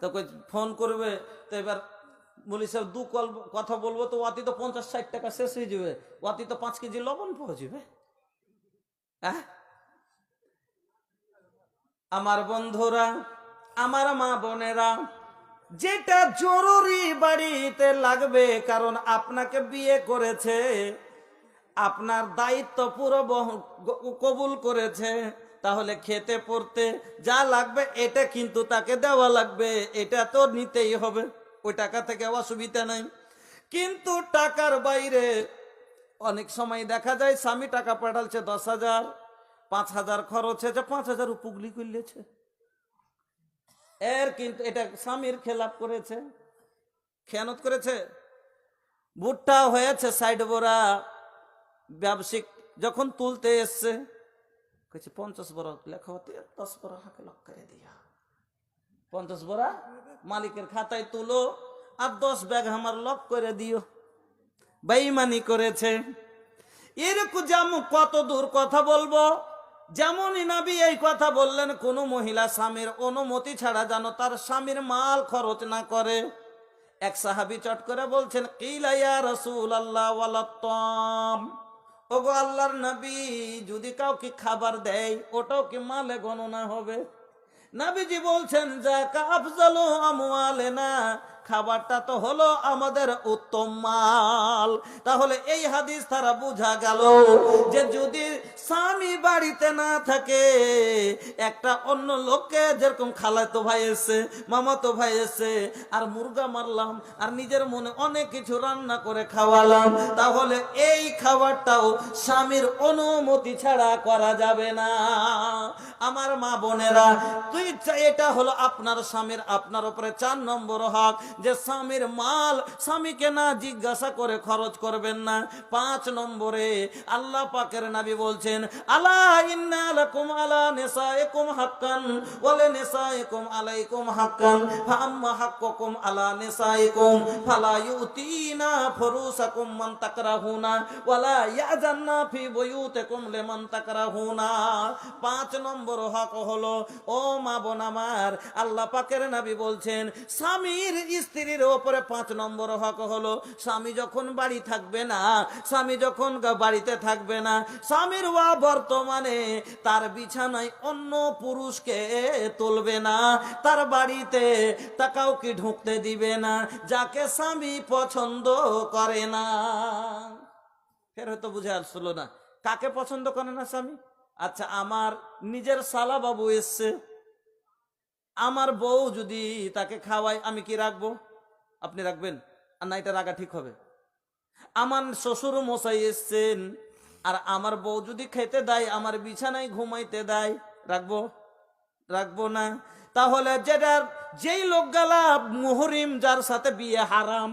তো ফোন করবে, তো এবার মৌলী সাহেব 2 কল কথা বলবো, তো অতি তো 50-60 টাকা শেষ হয়ে যাবে, অতি তো 5 কেজি লবণ পৌঁছবে। হ্যাঁ আমার বন্ধুরা, আমার মা বোনেরা, যেটা জরুরি বাড়িতে লাগবে, কারণ আপনাকে বিয়ে করেছে, আপনার দায়িত্ব পুরো কবুল করেছে, তাহলে খেতে পড়তে যা লাগবে এটা কিন্তু তাকে দেওয়া লাগবে, এটা তো নিতেই হবে, ওই টাকা থেকে অসুবিধা নাই। কিন্তু টাকার বাইরে অনেক সময় দেখা যায় স্বামী টাকা পাঠালছে 10,000, 5,000 খরচ হয়েছে, 5,000 পুগলি করলেছে, এর কিন্তু এটা স্বামীর খেলাপ করেছে, খেয়ানত করেছে। ভুট্টা হয়েছে 60 বোরা, ব্যবসায়িক যখন তুলতে এসছে, 50 বড় লেখা হতে 10 বড় হাকে লক করে দিয়া, 50 বড়া মালিকের খাতায় তুলো আর 10 ব্যাগ আমার লক করে দিও। বেঈমানি করেছে। এরকম যেমন কত দূর কথা বলবো, যেমনই নবী এই কথা বললেন, কোন মহিলা স্বামীর অনুমতি ছাড়া যেন তার স্বামীর মাল খরচ না করে। এক সাহাবী চট করে বলছেন, কিলা ইয়া রাসূলুল্লাহ ওয়ালাত্তাম, ওগো আল্লাহর নবী, যদি কাউকে খাবার দেয় ওটাও কি মালে গণনা হবে? নবীজি বলছেন, যাকা আফজালু আমওয়ালিনা, খাবারটা তো হলো আমাদের উত্তম মাল। তাহলে এই হাদিস দ্বারা বোঝা গেল যে যদি স্বামী বাড়িতে না থাকে, একটা অন্য লোককে, যেরকম খালাতো ভাই এসে, মামাতো ভাই এসে, আর মুরগা মারলাম আর নিজের মনে অনেক কিছু রান্না করে খাওয়ালাম, তাহলে এই খাবারটাও স্বামীর অনুমতি ছাড়া করা যাবে না। আমার মা বোনেরা, এটা হলো আপনার স্বামীর আপনার উপরে 4 নম্বর হক, যে স্বামীর মাল স্বামীকে না জিজ্ঞাসা করে খরচ করবেন না। 5 নম্বরে আল্লাহ পাকের নবী বলছেন, আলা ইন্না লাকুম আলা নিসাইকুম হাক্কান ওয়া লিনিসাইকুম আলাইকুম হাক্কান, ফাআম্মা হাক্কুকুম আলা নিসাইকুম ফালা ইউতিনা ফুরুসাকুম মান তাকরাহুনা ওয়ালা ইয়াজান্না ফি বুয়ুতিকুম লিমান তাকরাহুনা। 5 নম্বর হক হলো, ও মা বোন আমার, আল্লাহ পাকের নবী বলছেন স্বামীর স্ত্রীর উপরে 5 নম্বর হক হলো, স্বামী যখন বাড়ি থাকবে না, স্বামী যখন বাড়িতে থাকবে না, স্বামীর বর্তমানে তার বিছানায় অন্য পুরুষকে তুলবে না, তার বাড়িতে তা কাউকে ঢুকতে দিবে না যাকে স্বামী পছন্দ করে না। ফের হয়তো বুঝে আসলো না, কাকে পছন্দ করে না স্বামী? আচ্ছা, আমার নিজের শালা বাবু এসছে, আমার বউ যদি তাকে খাওয়ায়, আমি কি রাখবো? আপনি রাখবেন? আর না, এটা রাখা ঠিক হবে? আমার শ্বশুর মশাই এসছেন, আর আমার বউ যদি খেতে দেয়, আমার বিছানায় ঘুমাইতে দেয়, রাখবো? রাখবো না। তাহলে যেই লোকগুলা মুহরিম, যার সাথে বিয়ে হারাম,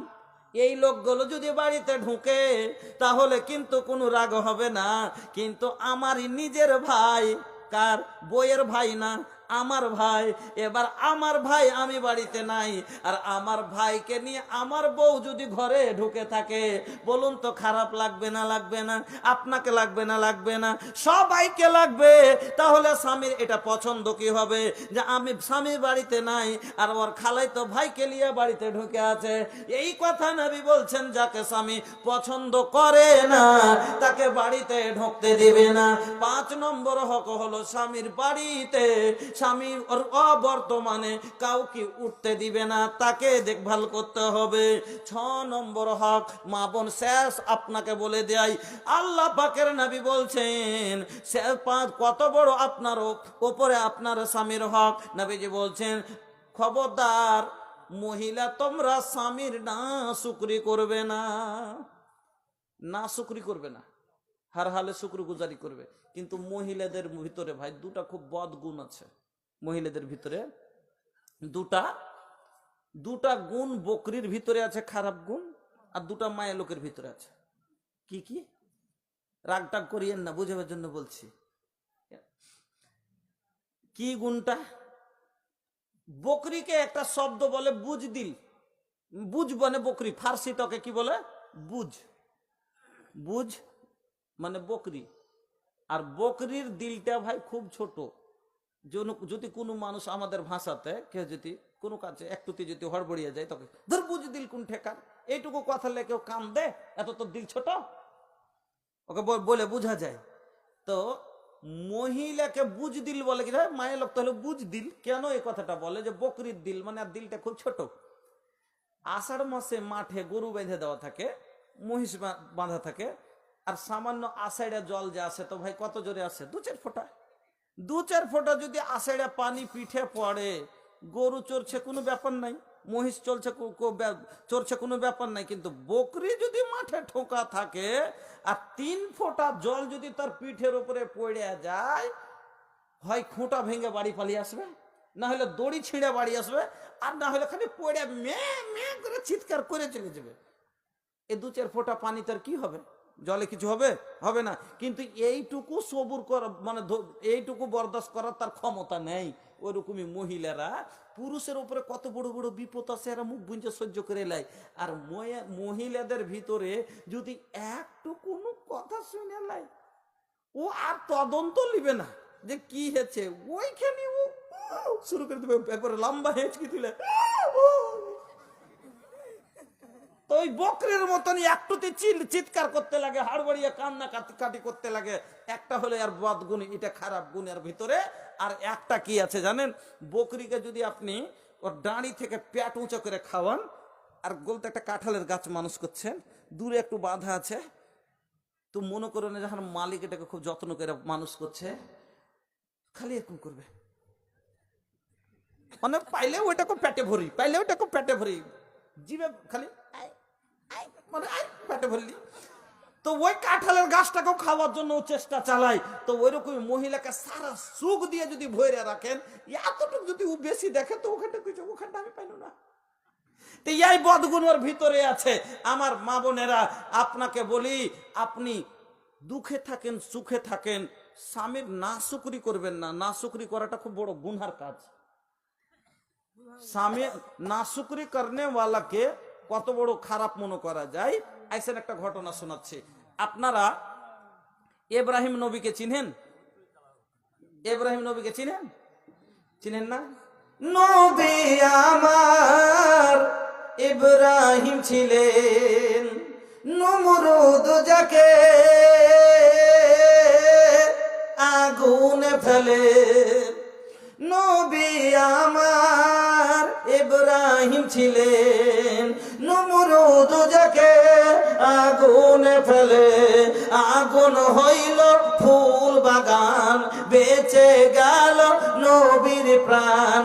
এই লোকগুলো যদি বাড়িতে ঢুকে, তাহলে কিন্তু কোনো রাগ হবে না। কিন্তু আমারই নিজের ভাই, কার? বইয়ের ভাই না, আমার ভাই। এবার আমার ভাই, আমি বাড়িতে নাই, আর আমার ভাইকে নিয়ে আমার বউ যদি ঘরে ঢুকে থাকে, বলুন তো খারাপ লাগবে না লাগবে না? আপনাকে লাগবে না লাগবে না? সবাইকে লাগবে। তাহলে স্বামীর এটা পছন্দ কি হবে, যে আমি স্বামী বাড়িতে নাই আর ওর খালাই তো ভাইকে নিয়ে বাড়িতে ঢুকে আছে? এই কথা নবী বলছেন, যাকে স্বামী পছন্দ করে না তাকে বাড়িতে ঢুকতে দিবে না। 5 নম্বর হক হলো, স্বামীর বাড়িতে স্বামী অবর্তমানে কাউকে উঠতে দিবে না, তাকে দেখভাল করতে হবে। 6 নম্বর হক, মা বোন, শেষ আপনাকে বলে দেয়, আল্লাহ পাকের নবী বলছেন, কত বড় আপনার উপরে আপনার স্বামীর হক। নবীজি বলছেন, খবরদার মহিলা, তোমরা স্বামীর না শুকরি করবে না, না শুকরি করবে না, হার হালে শুকরগুজারি করবে। কিন্তু মহিলাদের ভিতরে ভাই 2টা খুব বদ গুণ আছে। মহিলাদের ভিতরে 2টা গুণ, বকরির ভিতরে আছে খারাপ গুণ, আর 2টা মায়া লোকের ভিতরে আছে। কি কি? রাগ টাগ করিয়েন না, বুঝাবার জন্য বলছি। কি গুণটা? বকরিকে একটা শব্দ বলে বুজদিল। বুজ মানে বকরি, ফার্সি তোকে কি বলে? বুজ। বুজ মানে বকরি। আর বকরির দিলটা ভাই খুব ছোট। যদি কোনো মানুষ আমাদের ভাষাতে কেউ যদি কোনো কাজে একটুতে যদি হড়বড়িয়ে যায়, তখন ধর বুঝ দিল কোন ঠেকার, এইটুকু কথা লে কেউ কাম দে, এত তোর দিল ছোট, ওকে বলে বোঝা যায়। তো মহিলাকে বুঝ দিল বলে কি, মায়ের লোক তো হলো বুঝ দিল। কেন এই কথাটা বলে, যে বকরির দিল মানে আর দিলটা খুব ছোট। আষাঢ় মাসে মাঠে গরু বেঁধে দেওয়া থাকে, মহিষ বাঁধা থাকে, আর সামান্য আষাঢ়ে জল যে আসে, তো ভাই কত জোরে আসে? 2-4 ফোঁটা। 2-4 ফোঁটা যদি আষাঢ়ে পানি পিঠে পড়ে, গরু চড়ছে কোনো ব্যাপার নাই, মহিষ চড়ছে কোনো ব্যাপার নাই। কিন্তু বকরি যদি মাঠে ঠোকা থাকে, আর 3 ফোঁটা জল যদি তার পিঠের উপরে পড়ে যায়, হয় খুঁটা ভেঙে বাড়ি পালিয়ে আসবে, না হলে দড়ি ছিঁড়ে বাড়ি আসবে, আর না হলে খালি পড়ে মে মে করে চিৎকার করে চলে যাবে। এই 2-4 ফোঁটা পানি তার কি হবে? জলে কিছু হবে? হবে না। কিন্তু এইটুকু সবুর করা মানে এইটুকু বরদাস্ত করার তার ক্ষমতা নেই। ওইরকমই মহিলারা, পুরুষের উপরে কত বড় বড় বিপদ আছে এরা মুখ বুঝে সহ্য করে লাই। আর মহিলাদের ভিতরে যদি একটু কোনো কথা শুনে লাই, ও আর তদন্ত নিবে না যে কি হয়েছে, ওইখানে ও শুরু করে দেবে একবারে লম্বা হেঁচকি তুলে। তো ওই বকরের মতনই একটুতে চিৎকার করতে লাগে, হাড়বাড়িয়ে কান্না কাটি করতে লাগে। একটা হলে আর বদগুণ, এটা খারাপ গুণের ভিতরে। আর একটা কি আছে জানেন, বকরিকে যদি আপনি ওর দাঁড়ি থেকে পেট উঁচু করে খাওয়ান, আর গোলতে একটা কাঁঠালের গাছ মানুষ করছেন, দূরে একটু বাঁধা আছে, তো মনে করেন যখন মালিক এটাকে খুব যত্ন করে মানুষ করছে, খালি এরকম করবে, মানে পাইলে ওইটাকে পেটে ভরি, পাইলে ওইটাকে পেটে ভরি, জিভে খালি মানে পেটে ভরলি। তো ওই কাঁঠালের গাছটাকেও খাওয়ার জন্য চেষ্টা চালায়। তো ওইরকম মহিলাকে সারা সুখ দিয়ে যদি ভরে রাখেন, এতটুকু যদি ও বেশি দেখে, তো ওখানটা আমি পাইল না। তো এই বদগুণের ভিতরে আছে। আমার মা বোনেরা, আপনাকে বলি, আপনি দুঃখে থাকেন সুখে থাকেন, স্বামীর না শুকরি করবেন না। না শুকরি করাটা খুব বড় গুনহার কাজ। স্বামী না শুকরি করনে ওয়ালাকে কত বড় খারাপ মনে করা যায়। আইসেন একটা ঘটনা শোনাচ্ছি। আপনারা ইব্রাহিম নবীকে চিনেন? ইব্রাহিম নবীকে চিনেন? চিনেন না? নবী আমার ইব্রাহিম ছিলেন, নমরুদ যাকে আগুনে ফেলে। নবী আমার ইব্রাহিম ছিলেন, নমরুদ যাকে আগুনে ফেলে। আগুন হইল ফুল বাগান, বেঁচে গেল নবীর প্রাণ।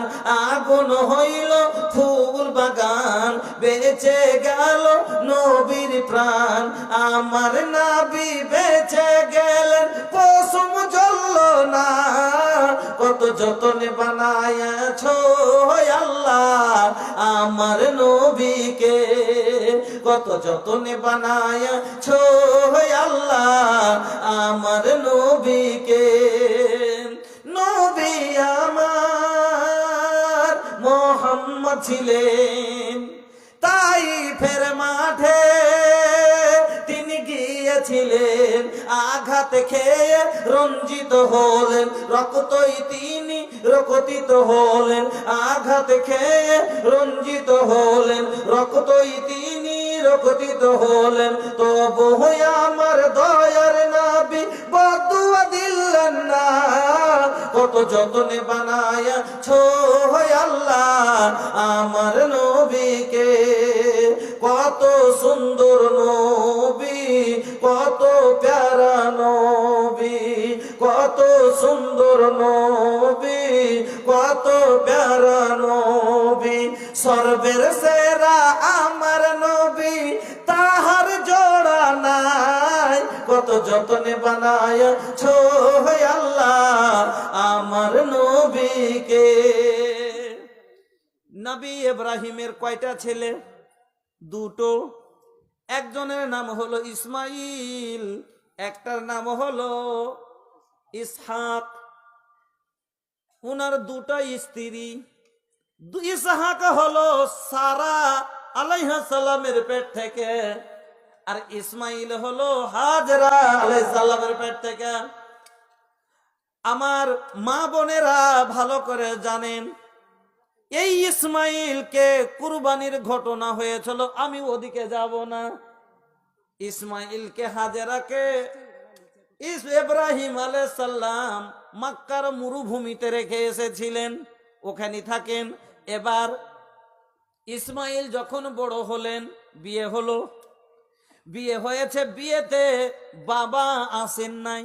আগুন হইল ফুল বাগান, বেঁচে গেল নবীর প্রাণ। আমার নবী বেঁচে গেলেন, পশম জ্বলল না। কত যতনে বানায়াছো আল্লাহ আমার নবীকে, কত যতনে বানায়াছো আল্লাহ আমার নবীকে। নবী আমার মোহাম্মদ ছিলেন, তাইফের মাঠে তিনি গিয়েছিলেন। আঘাত খেয়ে রঞ্জিত হলেন, রক্তই তিনি রক্তিত হলেন। আঘাত খেয়ে রঞ্জিত হলেন, রক্তই তিনি রক্তিত হলেন। তবু আমার দয়ার নবী বদুয়া দিলেন না। কত যতনে বানায়া ছো আল্লাহ আমার নবীকে। কত সুন্দর নবী, কত প্যারা নবী, কত সুন্দর নবী, কত প্যারা নবী। সর্বের সেরা আমার নবী, তাহার জোড়া নাই। কত যতনে বানায় ছো আল্লাহ আমার নবীকে। নবী ইব্রাহিমের কয়টা ছেলে? দুটো। একজনের নাম হলো ইসমাইল, একটার নাম হলো ইসহাক। উনার দুটা স্ত্রী। ইসহাক হলো সারা আলাইহিস সালামের পেট থেকে, আর ইসমাইল হলো হাজরা আলাইহিস সালামের পেট থেকে। আমার মা বোনেরা ভালো করে জানেন, এই ইসমাইলকে কুরবানির ঘটনা হয়েছিল। আমি ওদিকে যাব না। ইসমাইলকে হাজেরাকে ইব্রাহিম আলাইহিস সালাম মক্কার মরুভূমিতে রেখে এসেছিলেন, ওখানে থাকেন। এবার ইসমাইল যখন বড় হলেন, বিয়ে হলো, বিয়ে হয়েছে, বিয়েতে বাবা আসেন নাই।